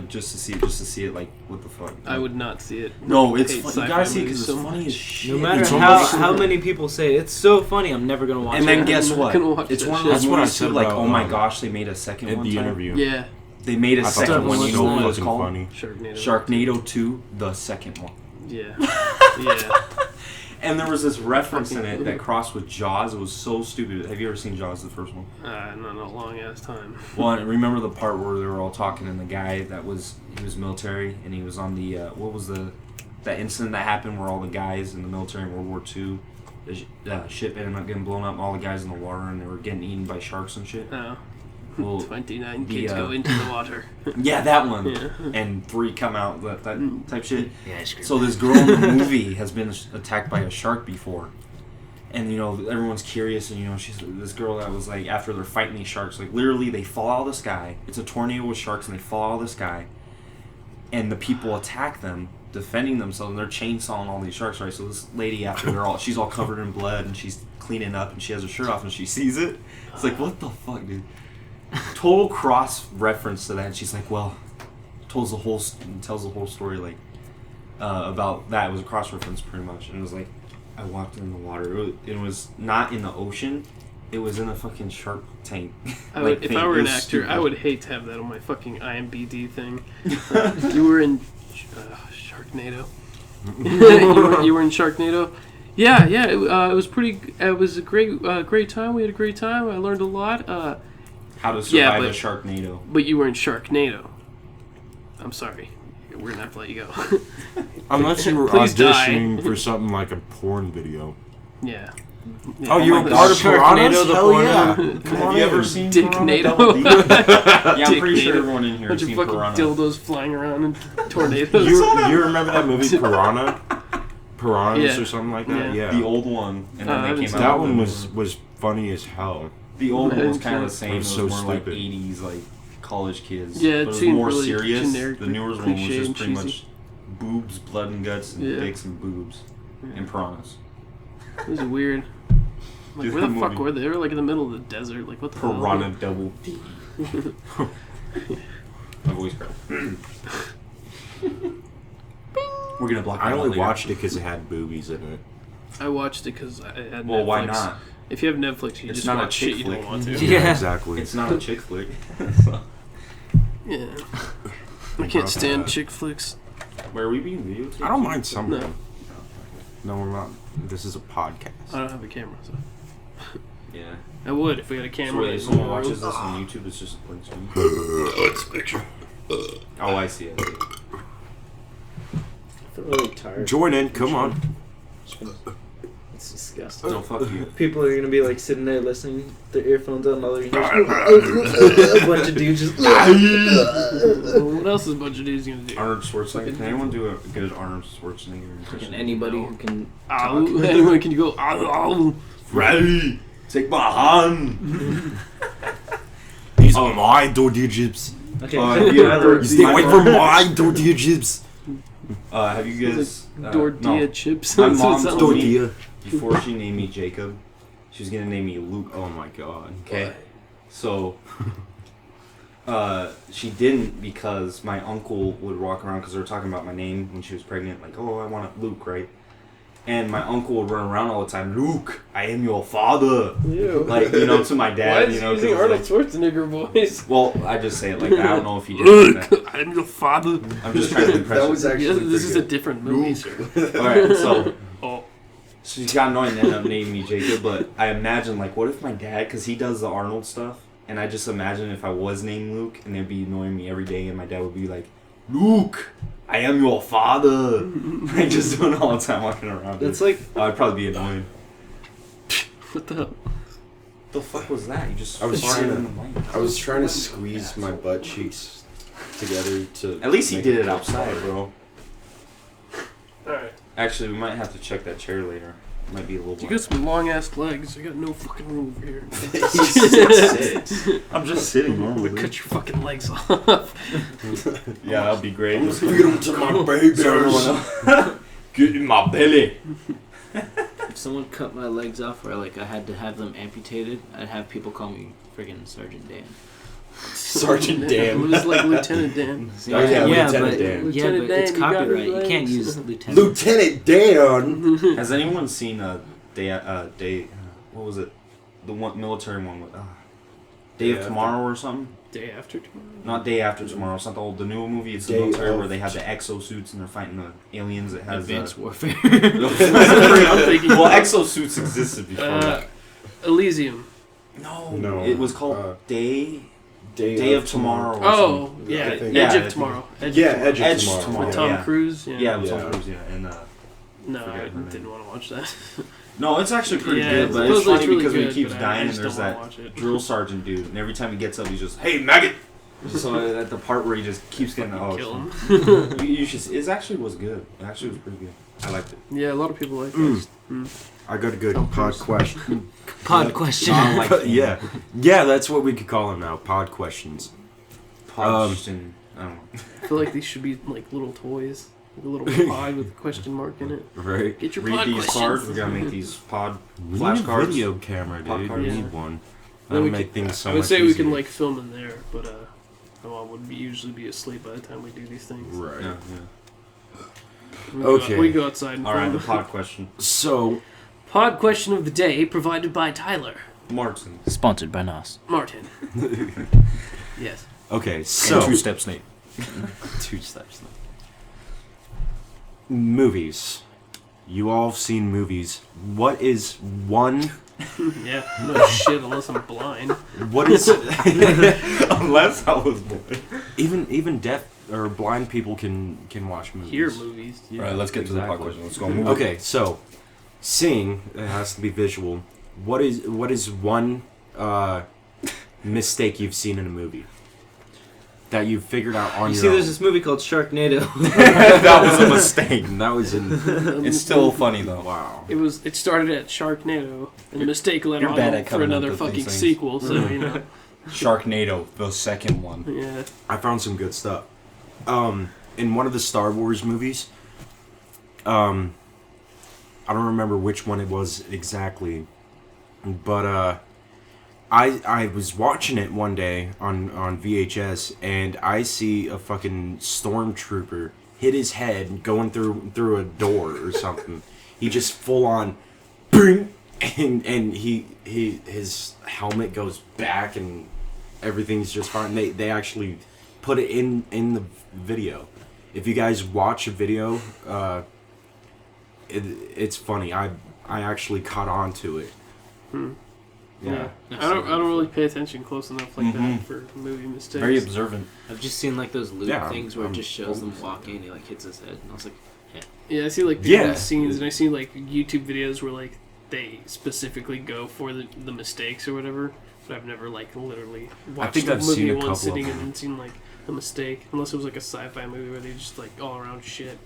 just to see it like what the fuck. I would not see it. No, it's hate fun. You sci-fi gotta see it movies because it's so funny much. as shit. No matter It's how, almost- how many people say it's so funny, I'm never gonna watch And it. then guess I'm not what? gonna watch It's that one of shit. those That's what I movies too. said Like, about, oh my gosh, they made a second At one the time. interview. Yeah, They made a I thought second that one. was You know so what it was fucking called? funny. Sharknado. Sharknado 2, the second one. Yeah, yeah. And there was this reference in it that crossed with Jaws. It was so stupid. Have you ever seen Jaws, the first one? Not a long ass time. Well, I remember the part where they were all talking, and the guy he was military, and he was on the what was that incident that happened where all the guys in the military in World War II, the ship ended up getting blown up, and all the guys in the water, and they were getting eaten by sharks and shit. No. Well, 29 the, kids go into the water. yeah, that one. Yeah. And 3 come out, that type shit. Yeah, I screwed So this girl in the movie has been attacked by a shark before, and everyone's curious, and she's this girl that was like after they're fighting these sharks, like literally they fall out of the sky. It's a tornado with sharks, and they fall out of the sky, and the people attack them, defending themselves, and they're chainsawing all these sharks, right? So this lady after she's all covered in blood, and she's cleaning up, and she has her shirt off, and she sees it. It's like, what the fuck, dude? Total cross reference to that. And she's like, well, tells the whole story like about that. It was a cross reference pretty much, and it was like I walked in the water. It was not in the ocean. It was in a fucking shark tank. If I were an actor, I would hate to have that on my fucking IMDb thing. You were in Sharknado. you were in Sharknado. Yeah. It was pretty. It was a great time. We had a great time. I learned a lot. How to survive but- a Sharknado. But you were in Sharknado. I'm sorry. We're gonna have to let you go. Unless you were Please die. auditioning for something like a porn video. Yeah. Oh, you my were God. part of Sharknado, Piranhas? the Hell porno. yeah. Come Have on you in. ever seen Dicknado. Piranha? Yeah, I'm pretty sure Dicknado. everyone in here has Bunch of seen fucking Piranha. dildos flying around in tornadoes. You remember that movie Piranhas Yeah. or something like that? Yeah. Yeah. The old one, and I then they haven't came seen out. That with one the was funny as hell. The old one was I kind of the didn't same. It It was was so more like stupid. 80s, like college kids. Yeah, but it it was seemed more really serious. generic, The newer one was cliche just and pretty cheesy. much boobs, blood and guts, and Yeah. dicks and boobs, and piranhas. It was weird. Like, Dude, where the that fuck movie. were they? They were like in the middle of the desert. Like, what the hell? Piranha double. My voice cracked. We're gonna block. I that out only later. watched it because it had boobies in it. I watched it because I had Well, Netflix. why not? If you have Netflix, you It's just not a watch shit chick you don't flick. want to. Yeah. exactly. It's not a chick flick. Yeah. I Think can't about stand that. chick flicks. Where are we being videotaped? I don't mind some of No. them. No, we're not. This is a podcast. I don't have a camera, so Yeah. I would if we had a So camera. if in someone the room. watches this on YouTube, it's just a blink screen. It's a picture. Oh, I see it. I feel really tired. Join in, come on. It's disgusting. No, fuck you. People are gonna be like sitting there listening, their earphones on, all they're gonna hear a bunch of dudes just. What else is a bunch of dudes gonna do? Arnold Schwarzenegger. Can anyone do a good Arnold Schwarzenegger impression? Can anybody who can Ow. talk. Anyone can you go? Ow. Ready? Take my hand. These are my tortilla chips. Okay. have you ever- Stay away from my tortilla chips. Have you guys? Tortilla no. chips. My That's what it mom sounds told like. me Tortilla. before she named me Jacob, she was gonna name me Luke. Oh my god. Okay. So, she didn't because my uncle would walk around because they were talking about my name when she was pregnant. Like, oh, I want Luke, right? And my uncle would run around all the time. Luke, I am your father. Ew. Like, to my dad. Why is you he know, 'cause using it's Arnold like, Schwarzenegger voice? well, I just say it like that. I don't know if he did like that. Luke, I'm your father. I'm just trying to impress That you. was actually Yes, this pretty is a good. different movie, sir. Alright, so Oh, she got annoyed and ended up naming me Jacob, but I imagine, like, what if my dad, because he does the Arnold stuff, and I just imagine if I was named Luke, and they'd be annoying me every day, and my dad would be like, Luke, I am your father. Like, just doing it all the time, walking around. That's like I'd probably be annoyed. what the hell? The fuck was that? You just I was farted trying to- in the mic. I was trying to squeeze my butt cheeks together to. At least he make did it go outside, hard. bro. Alright. Actually, we might have to check that chair later. Might be a little You bit. got some long ass legs. I got no fucking room over here. I'm just sitting Like, cut your fucking legs off. Yeah, that'd be great. Feed them to my babies. So everyone else, get in my belly. if someone cut my legs off, or like I had to have them amputated, I'd have people call me friggin' Sergeant Dan. Sergeant Dan. It was like Lieutenant Dan. Oh, yeah, Lieutenant but Dan. Lieutenant it's Dan, you got copyright. his You can't legs. use lieutenant. Lieutenant Dan. Has anyone seen what was it? The one military one with Day of After. Tomorrow or something? Day after tomorrow. Not Day After Tomorrow. It's not the new movie. It's the Day military of where they have the exosuits and they're fighting the aliens. It has Advanced warfare. I'm thinking. well, exosuits existed before that. Elysium. No, it was called Day of Tomorrow. Or Oh, something. yeah. I think- Edge yeah, of Tomorrow. Yeah, Edge of Edge Tomorrow. Tomorrow. With Tom yeah. Cruise. Yeah, with Yeah. Tom Cruise. Yeah, and No, Forget I her name. didn't want to watch that. no, it's actually pretty Yeah, good, but it's supposedly funny really because when good, he keeps but I dying, and just there's don't wanna that watch it. drill sergeant dude, and every time he gets up, he's just, "Hey, maggot!" So at the part where he just keeps getting Kill him. you should. It actually was good. It actually was pretty good. I liked it. Yeah, a lot of people like Mm. this. I got a good Tom pod Cruise. question. Pod question. Yeah, that's what we could call them now. Pod questions. Polished and I don't know. I feel like these should be like little toys. Like a little pod with a question mark in it. Right. Get your Read pod these questions. cards. We gotta make these pod We flash need a cards. video camera, Pod dude. cards. We Yeah. need one. Then That'll we make could- things so I would much say we easier. can like film in there, but my mom would usually be asleep by the time we do these things. Right. Yeah, Okay. We go outside and yeah. All right, film. the pod question. So, Pod question of the day provided by Tyler Martin. Sponsored by Nos. Martin. Yes. okay, so Steps Nate. 2 steps. Movies. You all have seen movies. What is one? Yeah. No shit unless I'm blind. What is? Unless I was born. even deaf or blind people can watch movies. Hear movies. Yeah. All right, let's get to the pod Exactly. question. Let's go. Move. Okay, so seeing it has to be visual. What is one mistake you've seen in a movie that you've figured out on You your see, own? there's this movie called Sharknado. That was a mistake. That was in It's still funny though. wow. It started at Sharknado, and the mistake led you're on bad at for coming up another with fucking these things. sequel. So you know, Sharknado, the second one. yeah. I found some good stuff. In one of the Star Wars movies, I don't remember which one it was exactly, but I was watching it one day on VHS, and I see a fucking stormtrooper hit his head going through a door or something. He just full on, bing, and his helmet goes back and everything's just fine. They actually put it in the video. If you guys watch a video, it's funny. I actually caught on to it. Yeah. I don't really pay attention close enough like that for movie mistakes. Very observant. I've just seen like those loop Yeah, things where it I'm just shows them always walking and he like hits his head, and I was like, Yeah, I see like behind the scenes, and I see like YouTube videos where like they specifically go for the mistakes or whatever. But I've never like literally watched think a I've movie seen a once couple sitting of and them. then seen like a mistake, unless it was like a sci-fi movie where they just like all around shit.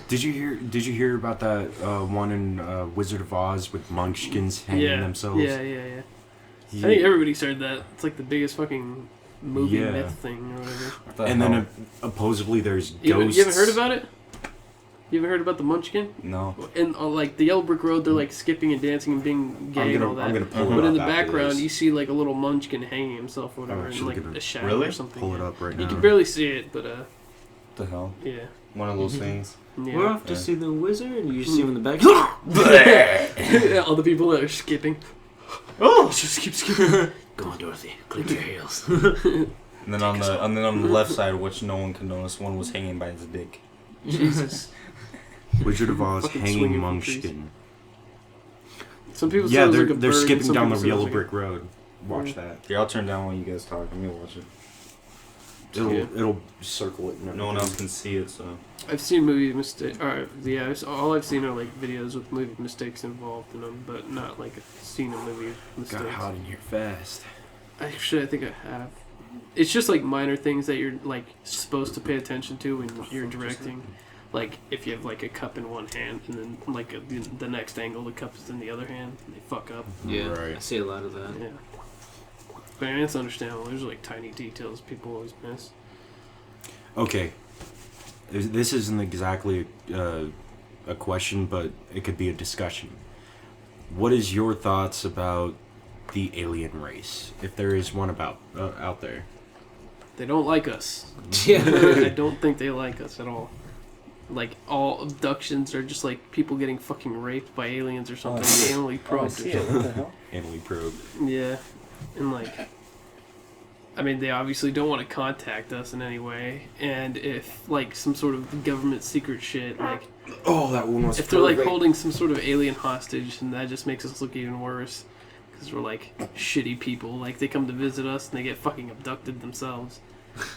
Did you hear about that one in Wizard of Oz with munchkins hanging themselves? Yeah. I think everybody's heard that. It's like the biggest fucking movie Yeah. myth thing or whatever. And then supposedly there's You ghosts. haven't heard about it? You ever heard about the Munchkin? No. And like the Yellow Brick Road, they're like skipping and dancing and being gay and all that. I'm gonna pull it But up in the after background, this. you see like a little Munchkin hanging himself or whatever, in actually like gonna a shadow really or something. pull it up right You now. can barely see it, but What the hell? yeah. One of those things. we're Yeah. off to see the wizard, and you just see him in the back. All the people that are skipping. Oh, just keep skipping. Go on, Dorothy. Click your heels. And then on the left side, which no one can notice, one was hanging by his dick. Jesus. Wizard of Oz Fucking hanging swinging from munchkin. Some people Yeah, say it was they're like a they're bird, skipping some down the people say it was yellow like brick road. Watch Mm. that. Here, I'll turn down while you guys talk. Let me watch it. It'll circle it. And No one else can see it, so. I've seen movie mistakes. All I've seen are like videos with movie mistakes involved in them, but not like seen a movie mistake. got hot in here fast. Actually, I think I have. It's just like minor things that you're like supposed to pay attention to when you're directing. Like if you have like a cup in one hand and then like the next angle the cup is in the other hand, and they fuck up. Yeah, Right. I see a lot of that. Yeah. But I mean, it's understandable. There's like tiny details people always miss. Okay. This isn't exactly a question, but it could be a discussion. What is your thoughts about the alien race, if there is one out there? They don't like us. Yeah. I don't think they like us at all. Like all abductions are just like people getting fucking raped by aliens or something, anally probed or something. What the hell? Anally probe. Yeah, and like, I mean, they obviously don't want to contact us in any way. And if like some sort of government secret shit, like Oh, that one was if they're like holding some sort of alien hostage, then that just makes us look even worse. Because we're like shitty people. Like they come to visit us and they get fucking abducted themselves.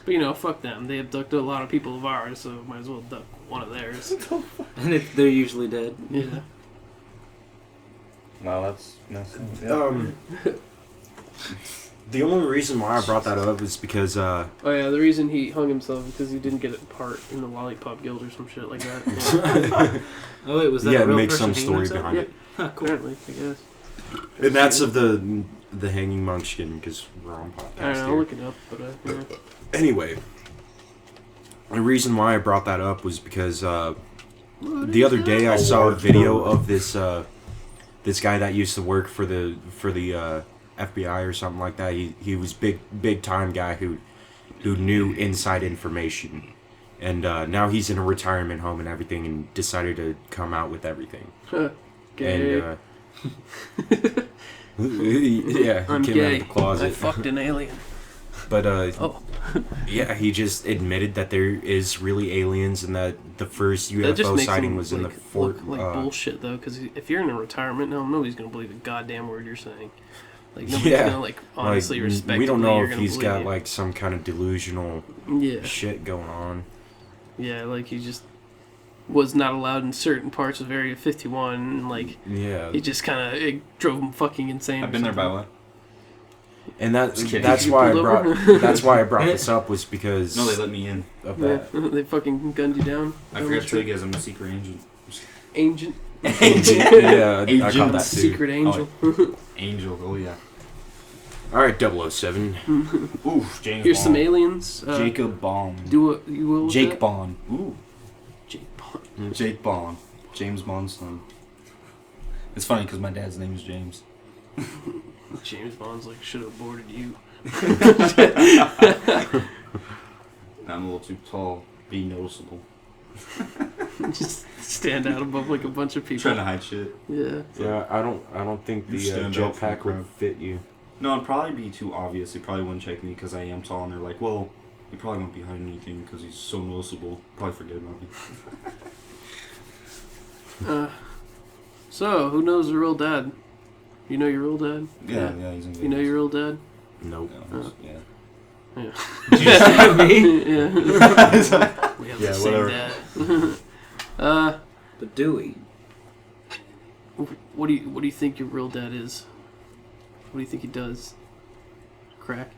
But you know, fuck them. They abducted a lot of people of ours, so might as well abduct one of theirs. And they're usually dead. Yeah. Wow, that's The only reason why I brought that up is because Oh yeah, the reason he hung himself is because he didn't get a part in the Lollipop Guild or some shit like that. Yeah. Oh wait, was that yeah, a it real makes person some hanging story himself? behind it. Huh, cool. Apparently, I guess. And that's of the hanging munchkin, because we're on podcast I don't know, I'll here. look it up, but yeah. Anyway, the reason why I brought that up was because the other day I saw a video of this this guy that used to work for the FBI or something like that. He was big time guy who knew inside information, and now he's in a retirement home and everything, and decided to come out with everything. Gay. And yeah, I'm he came out gay. of the closet. I fucked an alien. But Oh. yeah, he just admitted that there is really aliens, and that the first That just UFO makes sighting him, was in the like, fort. look like bullshit though, because if you're in a retirement now, nobody's gonna believe a goddamn word you're saying. Like nobody's Yeah. gonna like honestly like, respect. we don't know you're if gonna he's believe got you. like some kind of delusional Yeah, shit going on. yeah, like he just was not allowed in certain parts of Area 51, and like Yeah, he just kind of it drove him fucking insane. I've or been there, by the something. way. and that's Just kidding. that's You why I pulled brought over? that's why I brought this up, was because No, they let me in. of Yeah, that. they fucking gunned you down. I forgot to tell you guys I'm a secret agent. Agent. Yeah, I caught Agent that too. Secret angel. Angel, oh yeah. All right, 007. Oof, James Here's Bond. some aliens. Jacob Bond. Do what you will. With Jake that. Bond. Ooh. Jake Bond. Jake Bond. James Bond's son. It's funny because my dad's name is James. James Bond's like should have aborted you. I'm a little too tall. Be noticeable. Just stand out above like a bunch of people. Trying to hide shit. Yeah. Yeah, I don't think the You stand out from jetpack the would crowd. fit you. No, it'd probably be too obvious. They probably wouldn't check me because I am tall, and they're like, well, he probably won't be hiding anything because he's so noticeable. Probably forget about me. So, who knows your real dad? You know your real dad? Yeah, he's in You know your real dad? Nope. Yeah. Yeah. Did you say me? Yeah. We have Yeah, the same whatever. dad. But do we? What do you think your real dad is? What do you think he does? Crack?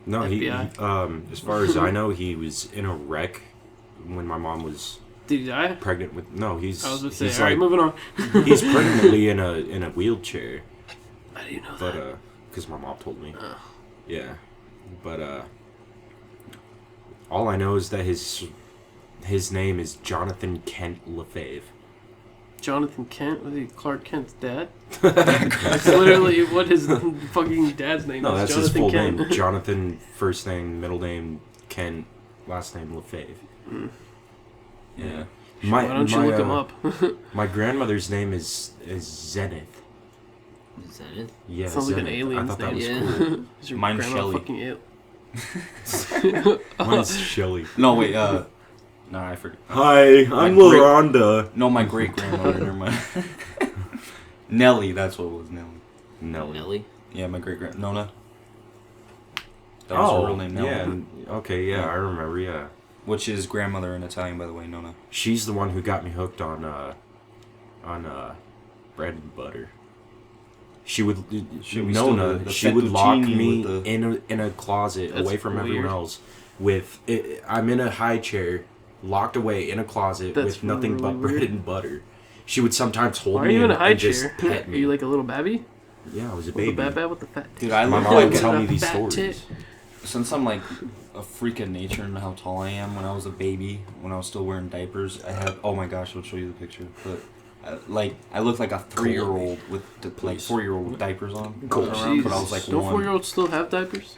No, FBI? as far as I know, he was in a wreck when my mom was Did he die? pregnant with. No, he's. I was going to say, he's alright, like, moving on. he's permanently in a wheelchair, I didn't know but that. because my mom told me. Oh. Yeah, but all I know is that his name is Jonathan Kent Lefebvre. Jonathan Kent? Was he Clark Kent's dad? That's literally what his fucking dad's name No, is. that's Jonathan his full Kent. name. Jonathan, first name, middle name, Kent, last name Lefebvre. Mm. Yeah. Why don't you look him up? My grandmother's name is Zenith. Is that it? Yeah, Sounds like an Zenith. alien's I thought that was name. cool. Is your Mine's grandma Shelley. fucking Mine's Shelly. No, wait, no, I forget. Hi, My I'm great- LaRonda. No, my great grandmother, never mind. Nellie, that's what it was, Nellie. No. Nelly? Yeah, my great grand Nona. That was her real name, Nellie. yeah. Okay, yeah, I remember, yeah. Which is grandmother in Italian, by the way, Nona. She's the one who got me hooked on bread and butter. She would Should we Nona. still do the She would lock fettuccine me with the- in a closet That's away from weird. everyone else. I'm in a high chair, locked away in a closet That's with nothing really but bread weird. and butter. She would sometimes hold Why are me you in a and high just chair? pet Are me. you like a little babby? Yeah, I was a Little baby. bab with the fat Dude, I My look mom like would tell me a these fat stories. tit. Since I'm like a freak of nature and how tall I am, when I was a baby, when I was still wearing diapers, I had, oh my gosh, I'll show you the picture. But I look like a 3-year-old with like 4-year-old with diapers on. Cool. walking around, but I was like Don't 1. 4-year-olds still have diapers?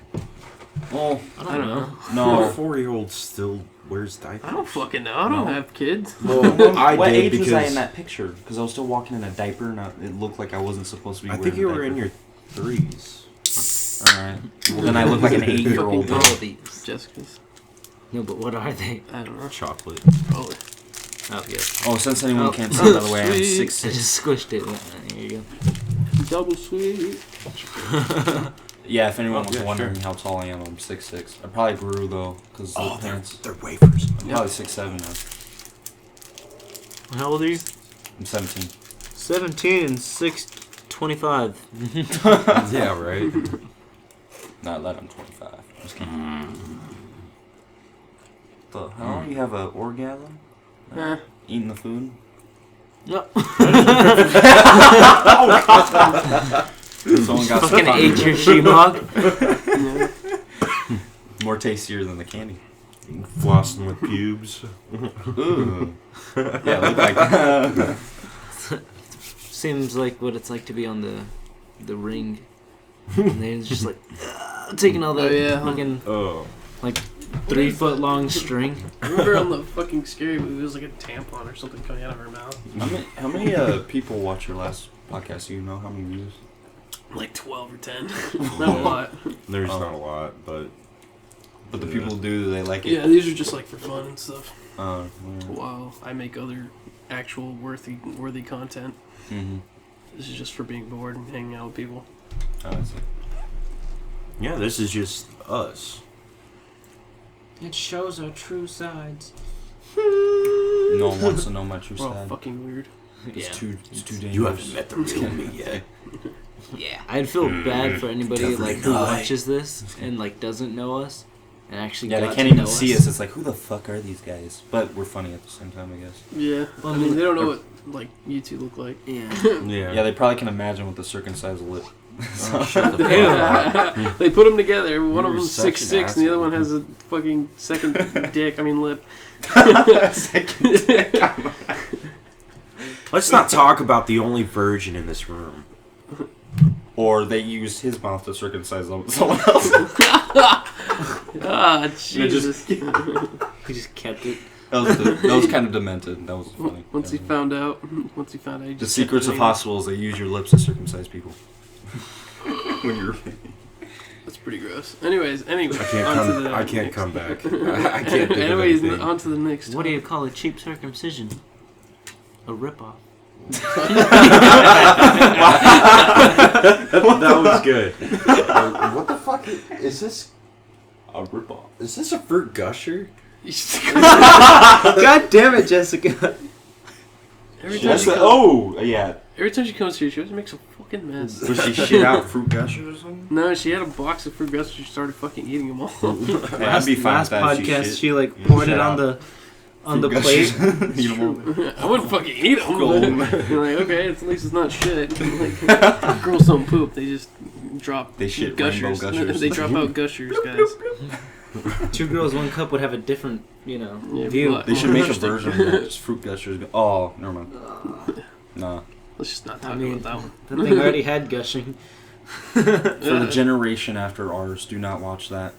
Well, I don't know. no. 4-year-old still wears diapers. I don't fucking know. I don't No. have kids. Well, I What did age because was I in that picture? Because I was still walking in a diaper, and it looked like I wasn't supposed to be. I wearing think you a were in diaper. your 3s. All right. Well, then I look like an 8-year-old. Fucking All of these. Jessica's. No, but what are they? I don't know. Chocolate. Probably. Oh, yes. Oh, since anyone Oh. can't see, by the way, I'm Sweet. 6'6". I just squished it. There you Double sweet. go. Yeah, if anyone Oh, was yeah, wondering sure. how tall I am, I'm 6'6". I probably grew though, because Oh, the pants. they're wafers. I'm probably 6'7" now. How old are you? I'm 17. 17 and 6'25". Yeah, right. Not that I'm 25. Just kidding. The hell? You have an orgasm? Eating the food? No. Someone got Fucking stuck on ate your shemog. More tastier than the candy. Flossing with pubes. Ooh. Yeah, look like Seems like what it's like to be on the ring. And they're just like taking all that Oh, yeah. fucking Oh. like 3-foot long string. Remember on the fucking scary movie, it was like a tampon or something coming out of her mouth. How many people watch your last podcast? Do you know how many views? Like 12 or 10. Not a lot. There's Oh. not a lot, but But the people who do, they like it. Yeah, these are just like for fun and stuff. Well, While I make other actual worthy content. mm-hmm. This is just for being bored and hanging out with people. Oh, I see. yeah, this is just us. It shows our true sides. No one wants to know my true We're all side. fucking weird. Yeah. It's too dangerous. You haven't met the real me yet. Yeah. I'd feel bad for anybody Definitely like who not. watches this and like doesn't know us and actually Yeah, they got can't to even know see us. It's like, who the fuck are these guys? But we're funny at the same time, I guess. Yeah. Well, I mean, they don't know what like you two look like. Yeah. Yeah. Yeah, they probably can imagine with the circumcised lip. Oh, shut the fuck up. They put them together. One of You're them's such an 6'6", and the other asshole. one has a fucking second dick. I mean lip. Let's not talk about the only virgin in this room. Or they used his mouth to circumcise someone else. Ah, Jesus. We just kept it. That was kind of demented. That was funny. Once he found out, he The just secrets kept of it in. hospitals, they use your lips to circumcise people. When you're... That's pretty gross. Anyways, I can't come back. I can't think Anyways, of anything. on to the next. What do you call a cheap circumcision? A ripoff. That was good. What the fuck is this? A ripoff. Is this a fruit gusher? God damn it, Jessica. Every time, Yeah. every time she comes here, she always makes a fucking mess. Was she shit out fruit gushers or something? No, she had a box of fruit gushers. She started fucking eating them all. Hey, I'd be fine Last with that if podcast, shit. she like poured shit it on out. the Fruit plate. gushers. Eat 'em all. I wouldn't fucking eat them. Go. You're like, okay, at least it's not shit. Like, girls don't poop. They just drop They shit gushers. rainbow gushers. They drop out gushers, guys. 2 girls, 1 cup would have a different, Yeah, view. but- They should make a version of that. Just fruit gushers. Oh, never mind. Nah. Let's just not talk I mean- about that one. That thing already had gushing. For the generation after ours, do not watch that.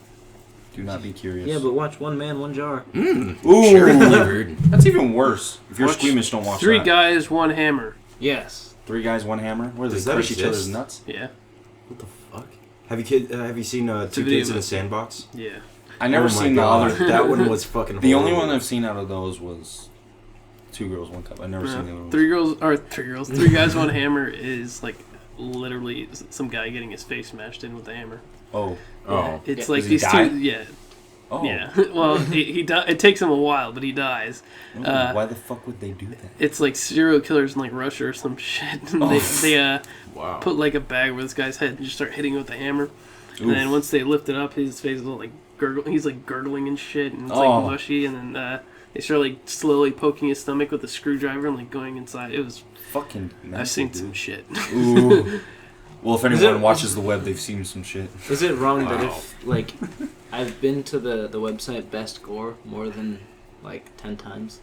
Do not be curious. Yeah, but watch One Man, One Jar. Ooh, Delivered. that's even worse. If you're Watch squeamish, don't watch Three that. guys, one hammer. Yes. 3 guys, 1 hammer. Where Does they that crush each other's exist? nuts? Yeah, What the fuck? Have you seen Two video Kids in of a it. Sandbox? yeah. I never Oh my seen the God, other. That one was fucking. The only horrible. one I've seen out of those was 2 girls, 1 cup. I've never seen the other one. Three guys, one hammer is like literally some guy getting his face smashed in with a hammer. Oh. Oh. It's Yeah. like Does he these die? two. Yeah, Oh. yeah. Well, he it takes him a while, but he dies. Ooh, why the fuck would they do that? It's like serial killers in like Russia or some shit. they Wow. put like a bag over this guy's head and just start hitting him with a hammer. And Oof. then once they lift it up, his face is all like he's like gurgling and shit, and it's Oh. like mushy. And then they start like slowly poking his stomach with a screwdriver and like going inside. It was Fucking nasty, I've seen dude. some shit. Ooh. Well, if anyone it- watches the web, they've seen some shit. Is it wrong that Wow. if, like, I've been to the website Best Gore more than, like, 10 times?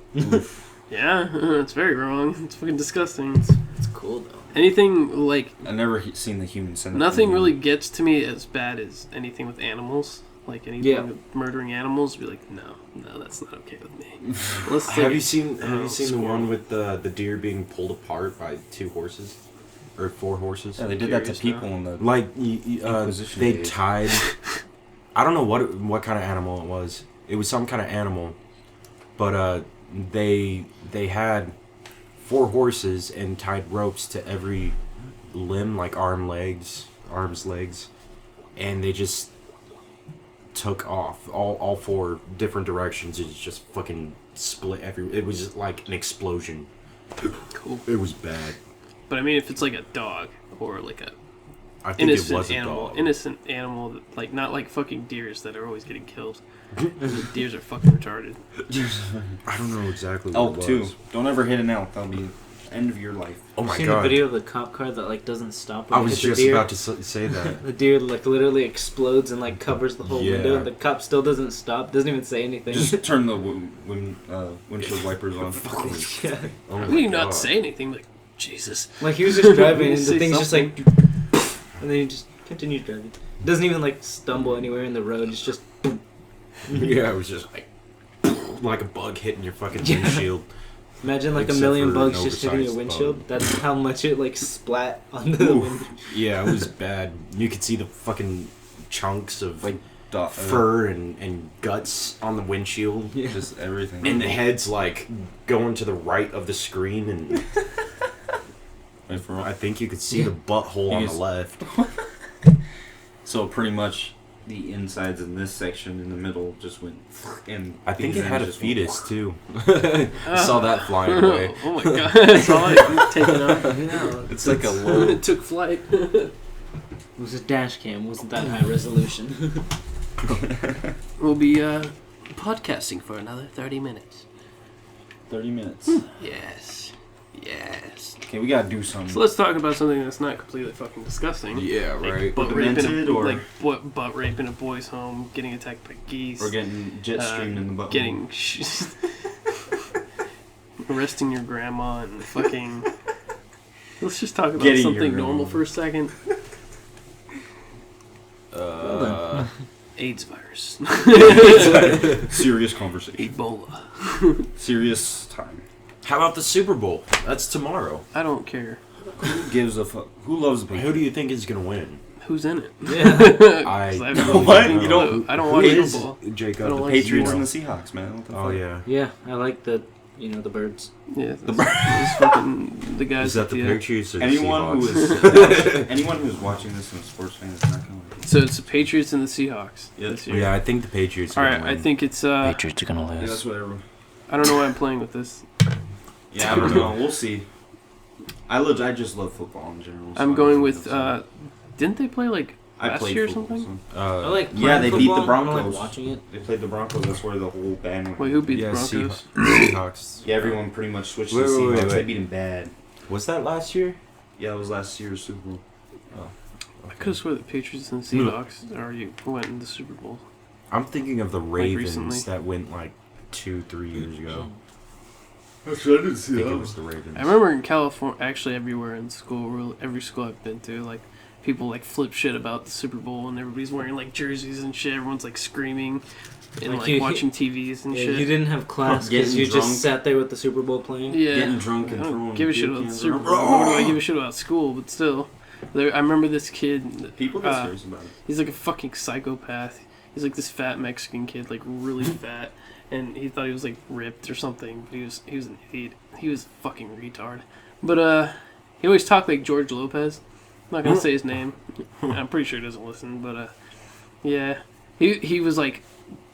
Yeah, it's very wrong. It's fucking disgusting. It's cool, though. Anything like I've never seen the human centipede. nothing really gets to me as bad as anything with animals. Like anything Yeah. with murdering animals, be like, no, that's not okay with me. Unless it's Have like- you seen the squirrel. one with the deer being pulled apart by 2 horses or 4 horses? Yeah, they did that to Curious people in the. Like Inquisition they days. tied. I don't know what kind of animal it was. It was some kind of animal, but they had 4 horses and tied ropes to every limb, like arms, legs, and they just took off all 4 different directions. It just fucking split it was just like an explosion. Cool. It was bad. But I mean, if it's like a dog or like a I think it innocent was a animal, dog. innocent animal, that, like not like fucking deers that are always getting killed. Deers are fucking retarded. I don't know exactly what Elk it too. was. Don't ever hit an elk. That'll be end of your life. Oh my Seen god. the video of the cop car that, like, doesn't stop I when it was hits a just deer? about to say that. The deer, like, literally explodes and, like, covers the whole Yeah. window, and the cop still doesn't stop, doesn't even say anything. Just turn the windshield wipers on. Yeah. Oh How my do you not God. say anything? Like, Jesus. Like, he was just driving, and the Say thing's just something. like... And then he just continues driving. Doesn't even, like, stumble anywhere in the road, it's just... Yeah, it was just like a bug hitting your fucking Yeah. windshield. Imagine, like, Except a million for bugs an just hitting your oversized windshield. bug. That's how much it, like, splat onto the window. Yeah, it was bad. You could see the fucking chunks of Like fur and guts on the windshield. Yeah. just everything. And the head's like going to the right of the screen, and Wait for I think you could see the butthole on the left. So pretty much, the insides in this section in the middle just went, and I think these it had a ends just went- fetus too. I saw that flying away. Oh my god, I saw it taken off. Yeah, It's like a It low. took flight. it was a dash cam, wasn't that high resolution. We'll be podcasting for another 30 minutes. 30 minutes. Yes. Yes. Okay, we gotta do something. So let's talk about something that's not completely fucking disgusting. Yeah, right. Butt rape Demented or- butt rape in a boy's home, getting attacked by geese. Or getting jet streamed in the butt. Getting arresting your grandma and fucking. Let's just talk about Getting your something grandma. normal for a second. AIDS virus. Serious conversation. Ebola. Serious time. How about the Super Bowl? That's tomorrow. I don't care. Who gives a fuck? Who loves the Who Patriots? do you think is gonna win? Who's in it? Yeah. 'Cause I have don't no What? fucking You don't- clue. I don't watch Who is football. Jacob? I don't the like Patriots Zero. and the Seahawks, man. What the Oh fuck? yeah. Yeah, I like the the birds. Yeah, it's fucking the guys. Is that the at Patriots or the Anyone who Seahawks? is anyone who's watching this and a sports fan is not gonna like it. So it's the Patriots and the Seahawks Yeah. this year. Yeah, I think the Patriots. All Are right, gonna I win. think it's. Patriots are gonna Yeah, lose. that's whatever. I don't know why I'm playing with this. Yeah, I don't know. We'll see. I just love football in general. so I'm I going think with. that's- Didn't they play like I last played year or football, something? I like Yeah, playing they beat the football, I don't Broncos. like watching it. They played the Broncos. That's where the whole band went. Wait, who beat Yeah, the Broncos? Seahawks. Yeah, everyone pretty much switched Wait, to the wait, Seahawks. wait, They wait. beat them bad. Was that last year? Yeah, it was last year's Super Bowl. I could have swore the Patriots and the Seahawks already went in the Super Bowl. I'm thinking of the Ravens recently. that went like 2-3 years ago. Actually, I didn't I think it was the Ravens. I remember in California, actually everywhere in school, every school I've been to, like people like flip shit about the Super Bowl and everybody's wearing like jerseys and shit. Everyone's like screaming and Like, like you- watching TVs and Yeah, shit. you didn't have class because Getting you drunk. just sat there with the Super Bowl playing. Yeah, Getting drunk I and don't throwing give a shit beer about the cans Super around. Bowl. Nor do I give a shit about school, but still. I remember this kid. People get serious about it. He's like a fucking psychopath. He's like this fat Mexican kid, like really fat, and he thought he was like ripped or something. But he was an idiot. He was a fucking retard. But he always talked like George Lopez. I'm not gonna say his name. I'm pretty sure he doesn't listen. But yeah, he was like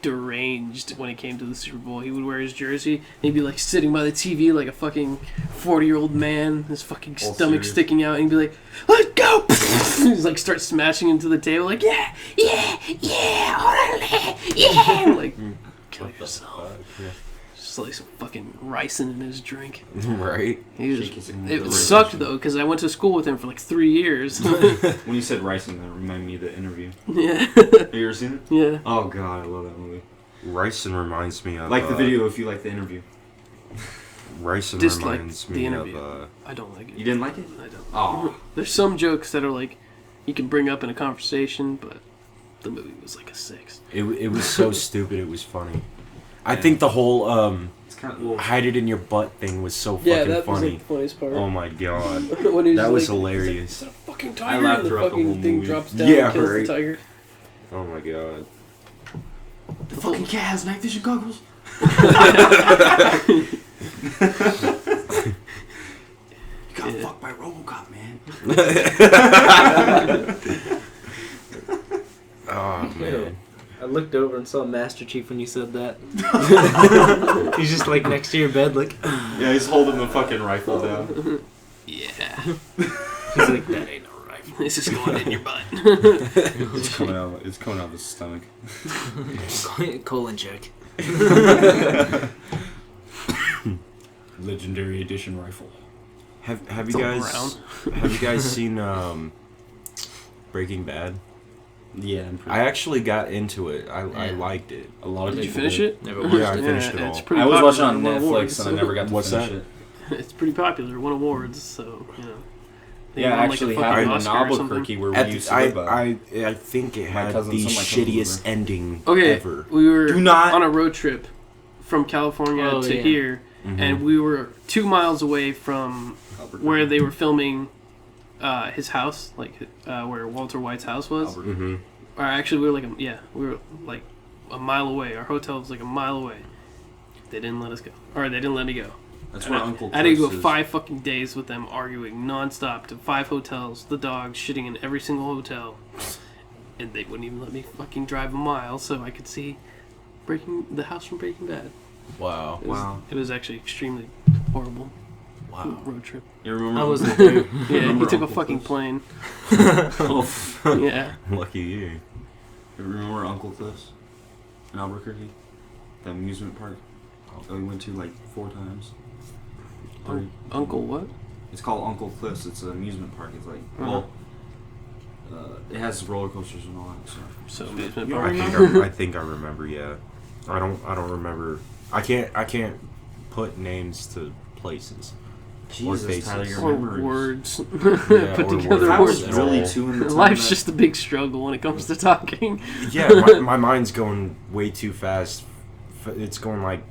deranged when it came to the Super Bowl. He would wear his jersey and he'd be like sitting by the TV like a fucking 40-year-old man, his fucking All stomach serious. sticking out, and he'd be like, "Let's go!" He's like start smashing into the table like, "Yeah, yeah, yeah, orale, yeah!" Like, kill yourself. Just like some fucking ricin in his drink. Right? He was, Shake his- it sucked though because I went to school with him for like 3 years. When you said Ricin, that reminded me of the interview. Yeah, Have you ever seen it? yeah. Oh god, I love that movie. Ryson reminds me of Like the video if you like the interview. Ryson Dislike reminds the me interview. of I don't like it. You didn't like it? I don't. Oh. There's some jokes that are like you can bring up in a conversation, but the movie was like a 6. it was so stupid it was funny. I think the whole It's kind of hide it in your butt thing was so fucking funny. funniest part. Oh my god. When he That was like, hilarious. "It's a fucking I tiger!" laughed and the throughout the fucking whole thing movie. drops down Yeah, and kills right. the tiger. Oh my god. The fucking cat has night vision goggles. You got fucked by RoboCop, man. Oh man. I looked over and saw Master Chief when you said that. He's just like next to your bed, like Yeah, he's holding the fucking rifle down. Yeah, he's like that ain't no rifle. this is going in your butt. It's coming out. It's coming out of his stomach. Colon check. Legendary edition rifle. Have you It's all guys have you guys seen Breaking Bad? Yeah, I'm pretty. I actually got into it. I liked it. A lot of Did you people finish did. it? Never watched Yeah, I it. finished it It's all. pretty I was popular, watching on won Netflix awards. and I never got to What's finish that? it. It's pretty popular. It won awards, so you know. They Yeah, won, actually like, a fucking happened in Oscar or something. Albuquerque where At we used the, to live at. I think it had cousins- the some of my cousins shittiest were there. ending Okay, ever. we were Do not- on a road trip from California Oh, to yeah. here, Mm-hmm. and we were 2 miles away from Albuquerque. where they were filming his house, like where Walter White's house was. Albuquerque. Mm-hmm. Or actually, we were like a mile away. Our hotel was like a mile away. They didn't let us go, or they didn't let me go. That's And where I Uncle had to go Cliff's is. 5 fucking days with them arguing nonstop to 5 hotels, the dogs shitting in every single hotel, and they wouldn't even let me fucking drive a mile so I could see the house from Breaking Bad. Wow. It was, It was actually extremely horrible Wow. road trip. You remember? I wasn't there. Yeah, he Remember took a Uncle fucking Cliff's? plane. Oh, Yeah. Lucky you. you remember Uncle Cliff's in Albuquerque? The amusement park that we went to like 4 times. Uncle what? It's called Uncle Cliff's. It's an amusement park. It's like it has roller coasters and all that stuff. So amusement You park. I think I remember. Yeah. I don't remember. I can't put names to places. Jesus, faces. Tyler, your Or memories. words. Yeah, Put or together words. I was words. really all. too in the Life's just a big struggle when it comes to talking. Yeah, my mind's going way too fast. It's going like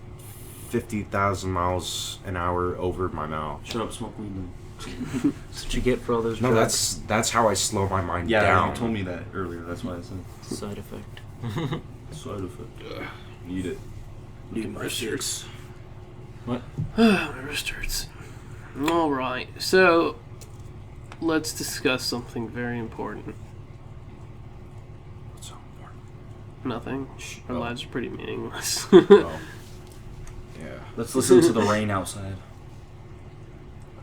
50,000 miles an hour over my mouth. Shut up, smoke weed. Then. That's what you get for all those No, drugs. that's how I slow my mind Yeah, down. you told me that earlier. That's why I said Side effect. side effect. Eat it. Need my shirts. What? My wrist hurts. Alright, so let's discuss something very important. What's so important? Nothing. Our Oh. lives are pretty meaningless. Oh. Yeah. Let's listen to the rain outside.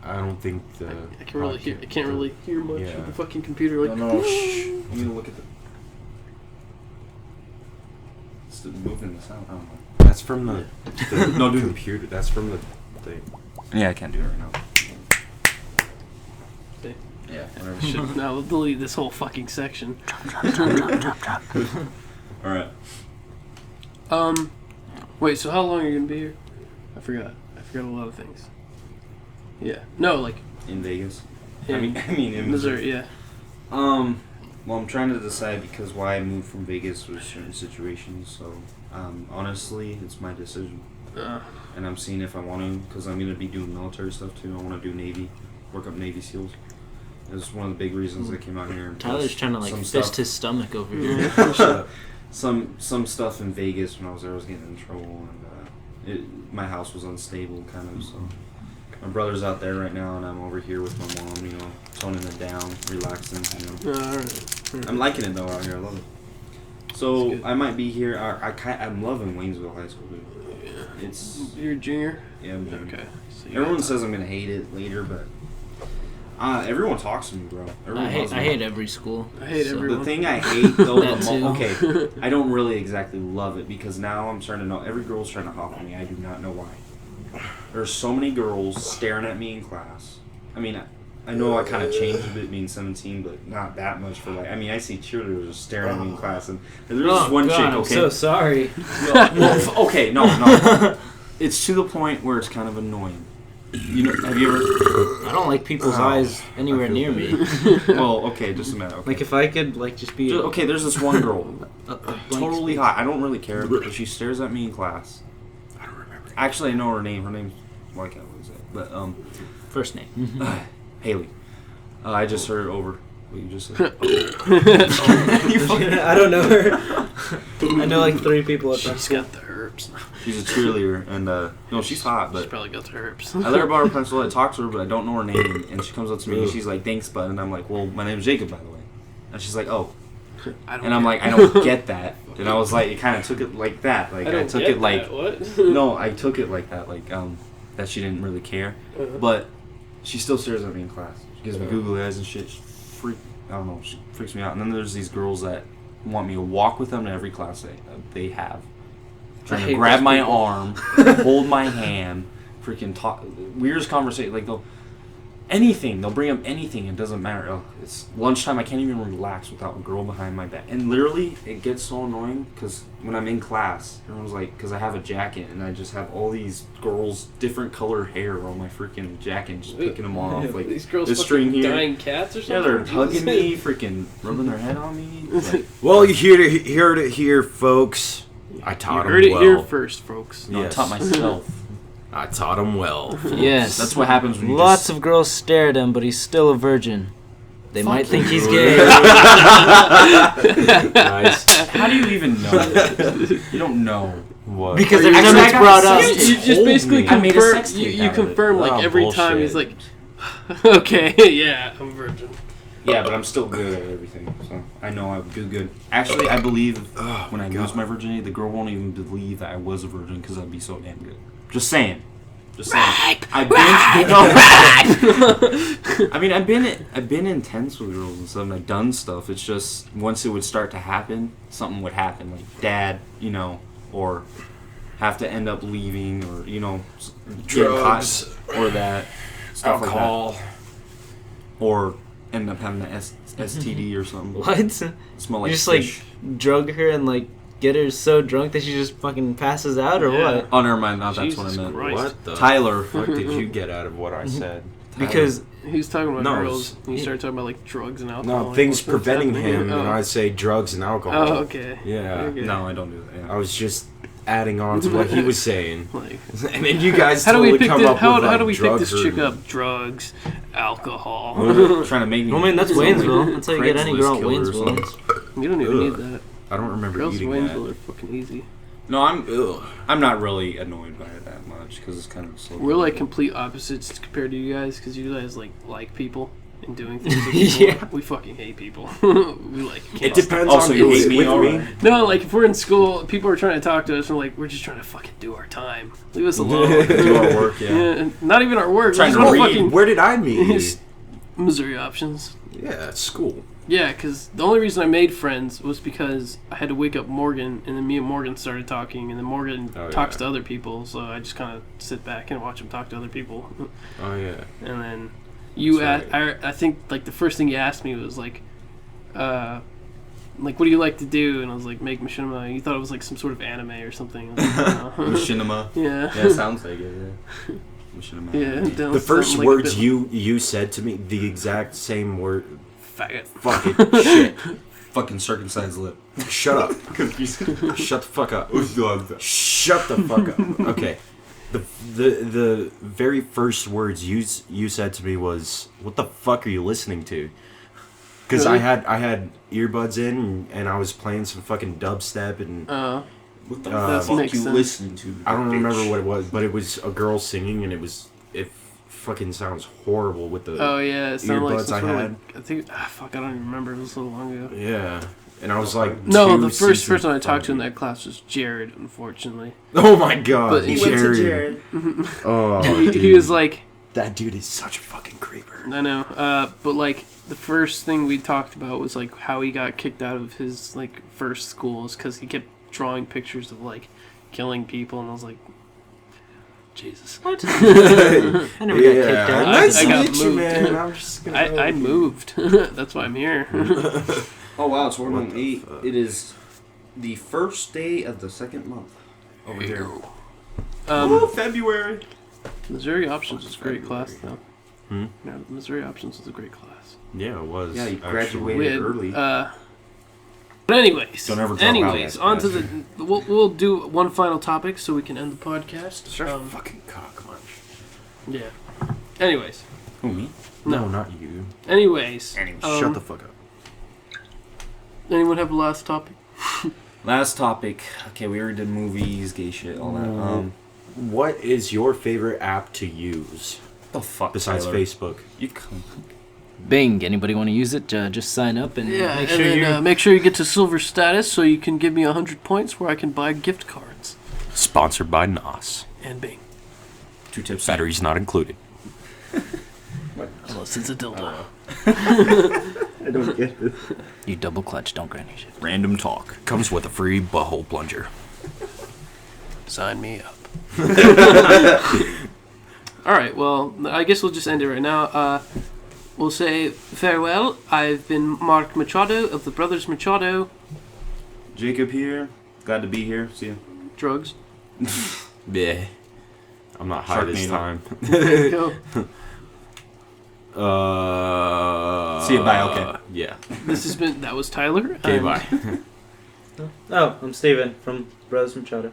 I don't think the. I can really hear. I can't really hear much Yeah. with the fucking computer. Like, No, shh. You need to look at the. It's moving the sound. I don't know. That's from the No, dude. computer. That's from the thing. Yeah, I can't do it right now. See? Yeah, whatever. should now delete this whole fucking section. All right. Wait. So how long are you gonna be here? I forgot a lot of things. Yeah. No, like In Vegas. in I mean in Missouri. Yeah. Well, I'm trying to decide because why I moved from Vegas was certain situations. So, honestly, it's my decision, and I'm seeing if I want to because I'm gonna be doing military stuff too. I want to do Navy, work up Navy SEALs. It's one of the big reasons I came out here. And Tyler's trying to like some fist stuff- his stomach over here. some stuff in Vegas when I was there, I was getting in trouble, and my house was unstable, kind of. So my brother's out there right now, and I'm over here with my mom. You know, toning it down, relaxing. You know, Alright. I'm liking it though out here. I love it. So I might be here. I'm loving Waynesville High School, dude. It's You're a junior. yeah. I'm doing it. Okay. So Everyone says I'm gonna hate it later, but everyone talks to me, bro. Everyone I loves me. hate every school. I hate So- everyone. The thing I hate though, That too. okay, I don't really exactly love it because now I'm starting to know every girl's trying to hop on me. I do not know why. There's so many girls staring at me in class. I mean, I know I kind of changed a bit being 17, but not that much for like. I mean, I see cheerleaders just staring at me in class, and there's this one God, chick. I'm Okay, so sorry. okay, no. It's to the point where it's kind of annoying. You know, have you ever? I don't like people's eyes anywhere feel near me. Well, okay, just a minute. Okay. Like if I could like just be Okay, there's this one girl, a blank totally space. hot. I don't really care, but she stares at me in class. I don't remember. Actually, I know her name. Her name's why can't I say it? But First name. Haley. I just heard it over what you just said. I don't know her. I know like 3 people at that She's school. got the herbs. She's a cheerleader, and no, she's hot. She's But probably got the herbs. I let her borrow her pencil. I talk to her, but I don't know her name. And she comes up to me and she's like, "Thanks, bud." And I'm like, "Well, my name's Jacob, by the way." And she's like, "Oh." I don't And I'm care. like, "I don't get that." And I was like, it kind of took it like that. Like I, took get it like that. What? no, I took it like that. Like that she didn't really care. Uh-huh. But she still stares at me in class. She gives me googly eyes and shit. She I don't know. She freaks me out. And then there's these girls that want me to walk with them to every class they have. Trying to hate grab those my people. arm, hold my hand, freaking talk. Weirdest conversation. Like anything. They'll bring up anything. It doesn't matter. Oh, it's lunchtime. I can't even relax without a girl behind my back. And literally, it gets so annoying because when I'm in class, everyone's like, because I have a jacket and I just have all these girls, different color hair on my freaking jacket, just picking them off. Like These girls this fucking string here. dying cats or something. Yeah, they're hugging me, freaking rubbing their head on me. Like, Well, you heard it here, folks. I You taught heard him it well. here first, folks. no, I Yes. taught myself. I taught him well. Yes. That's what happens when you Lots just, of girls stare at him, but he's still a virgin. They might think he's gay. Nice. How do you even know? You don't know. What? Because every Actually, time I it's got brought a up, sex You tape. just basically I made a confirm. sex tape You out of it. confirm like Oh, every time bullshit. he's like, okay, yeah, I'm a virgin. Yeah, but I'm still good at everything, so I know I would do good. Actually, I believe when I lose my virginity, the girl won't even believe that I was a virgin because I'd be so damn good. Just saying. Just saying. I've been intense with girls and stuff, and I've done stuff. It's just once it would start to happen, something would happen, like dad, or have to end up leaving, or getting caught, Drugs, or that stuff alcohol. like that, or end up having an STD or something. what? Smell like You just fish. like drug her and like get her so drunk that she just fucking passes out, or Yeah. what? Oh, never mind. Not that's what I Jesus meant. Christ. What the Tyler. fuck did you get out of what I said? Because He was talking about No, girls, and you he- started talking about like drugs and alcohol. No, Like, things what's preventing happening? him, and I say drugs and alcohol. Oh, okay. Yeah. Okay. No, I don't do that. Yeah. I was just adding on to what he was saying. Like, And then you guys how do totally we pick come this? up How, with how like do we pick drug this chick herding. up? Drugs, alcohol. Trying to make me. I mean, that's sound like Waynesville. That's how you get any girl in Craigslist killer or Waynesville. something. You don't even Ugh. need that. I don't remember Girls in eating Waynesville that. are fucking easy. No, I'm not really annoyed by it that much because it's kind of slow. We're like complete opposites compared to you guys because you guys like people and doing things with people. Yeah. We fucking hate people. We like It kids. depends Also, on you who hate is me, with alright. me. No, like if we're in school, people are trying to talk to us. And we're like, we're just trying to fucking do our time. Leave us alone. Do our work, yeah. Yeah, not even our work. Trying Just to wanna read. fucking Where did I meet you? Missouri options. Yeah, at school. Yeah, because the only reason I made friends was because I had to wake up Morgan, and then me and Morgan started talking, and then Morgan Oh, talks yeah. to other people, so I just kind of sit back and watch him talk to other people. Oh yeah. And then you, That's I think like the first thing you asked me was like, what do you like to do? And I was like, make machinima. You thought it was like some sort of anime or something. I was like, no. Machinima. Yeah. Yeah, it sounds like it. Yeah. Machinima. Yeah. The first something like a words bit- you said to me, the exact same word. Faggot. Fucking shit. Fucking circumcised lip. Shut up. Shut the fuck up. Shut the fuck up. Okay. The very first words you said to me was, "What the fuck are you listening to?" Because Really? I had earbuds in and I was playing some fucking dubstep and What the That fuck makes you sense. listening to? I don't bitch? remember what it was, but it was a girl singing and it fucking sounds horrible with the Oh yeah, it sounded like earbuds some I sort of had. like, I think fuck, I don't even remember. It was so long ago. Yeah. And I was like, No, two the first seasons person I talked to in from that class was Jared. Unfortunately, you. Oh my god, But he He went to Jared. Oh, he dude. was like, That dude is such a fucking creeper. I know, but like the first thing we talked about was like how he got kicked out of his like first schools because he kept drawing pictures of like killing people, and I was like, Jesus. What? I never got kicked out. Nice I to got meet you, moved. man. I'm just gonna I moved. That's why I'm here. Oh wow, it's What 1:08. the fuck? It is the first day of the second month over here. February. Missouri Options was a great class, though. Hmm? Yeah, Missouri Options was a great class. Yeah, it was. Yeah, you actually. graduated We had, early. but anyways, Don't ever drop out. on to the. We'll do one final topic so we can end the podcast. Shut your fucking cock munch. Yeah. Anyways. Who, me? No, not you. Anyways. Shut the fuck up. Anyone have a last topic? Last topic. Okay, we already did movies, gay shit, all that. What is your favorite app to use The fuck, besides Tyler? Facebook? You come. Bing. Anybody want to use it? Just sign up and Yeah, make and sure then you're. make sure you get to silver status so you can give me 100 points where I can buy gift cards Sponsored by NOS. and Bing. 2 tips. Batteries not included. Unless it's a dildo. I don't get it. You double clutch. Don't granny shit. Random talk. Comes with a free butthole plunger. Sign me up. All right, well, I guess we'll just end it right now. We'll say farewell. I've been Mark Machado of the Brothers Machado. Jacob here. Glad to be here. See ya. Drugs. Yeah. I'm not high this Sharknado. time. There you go. See you, bye, okay. Yeah. That was Tyler. Okay, and bye. Oh, I'm Steven from Brothers Machado.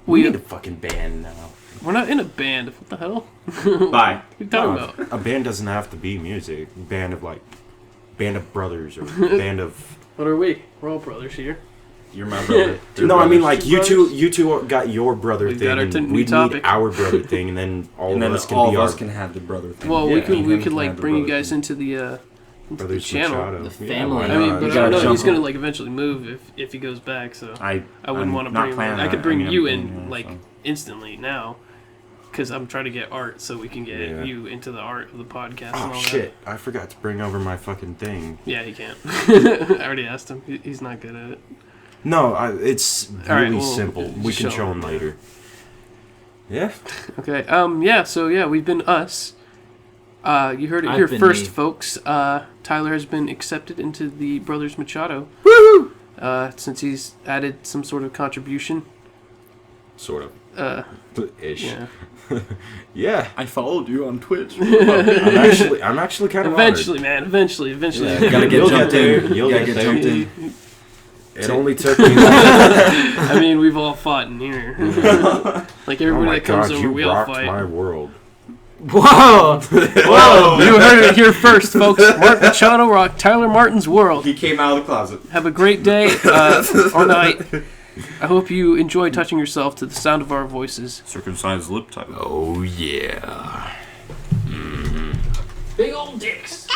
We We, need a fucking band now. we're not in a band. What the hell? Bye. What are you talking No, about? a band doesn't have to be music. Band of brothers or band of. What are we? We're all brothers here. You're my brother. No, I mean like Two you brothers? you two got your brother We've thing, got our and new we need topic. our brother thing, and then all And of then us can all be of our us can have the brother thing. Well, we Yeah. could Even like have the bring you brother guys thing. into the brothers channel. Machado. The Yeah, family. why I mean, not? but You I gotta know jump he's gonna on. like eventually move if he goes back. So I wouldn't I'm want to not bring him. planning I on could it. bring I'm you being in here, like so. instantly now, because I'm trying to get Art so we can get Yeah. you into the art of the podcast. and Oh all shit! I forgot to bring over my fucking thing. That. Yeah, he can't. I already asked him. He's not good at it. No, it's All right, really well, simple. just We can show show him, them yeah. later. Yeah. Okay. Yeah. So yeah, we've been us. You heard it I've here been first, me. folks. Tyler has been accepted into the Brothers Machado. Woo! since he's added some sort of contribution. Sort of. Ish. Yeah. Yeah. I followed you on Twitch. I'm actually kind of Eventually, man. Eventually. Yeah, You gotta get You'll jumped get there. in. You'll You gotta get get there. jumped in. It only took me. I mean, we've all fought in here. Like Oh everybody my that comes god, over, you we all rocked fight. my world. Whoa! Whoa! You heard it here first, folks. Mark Machado rocked Tyler Martin's world. He came out of the closet. Have a great day or night. I hope you enjoy touching yourself to the sound of our voices. Circumcised lip type. Oh yeah. Big old dicks.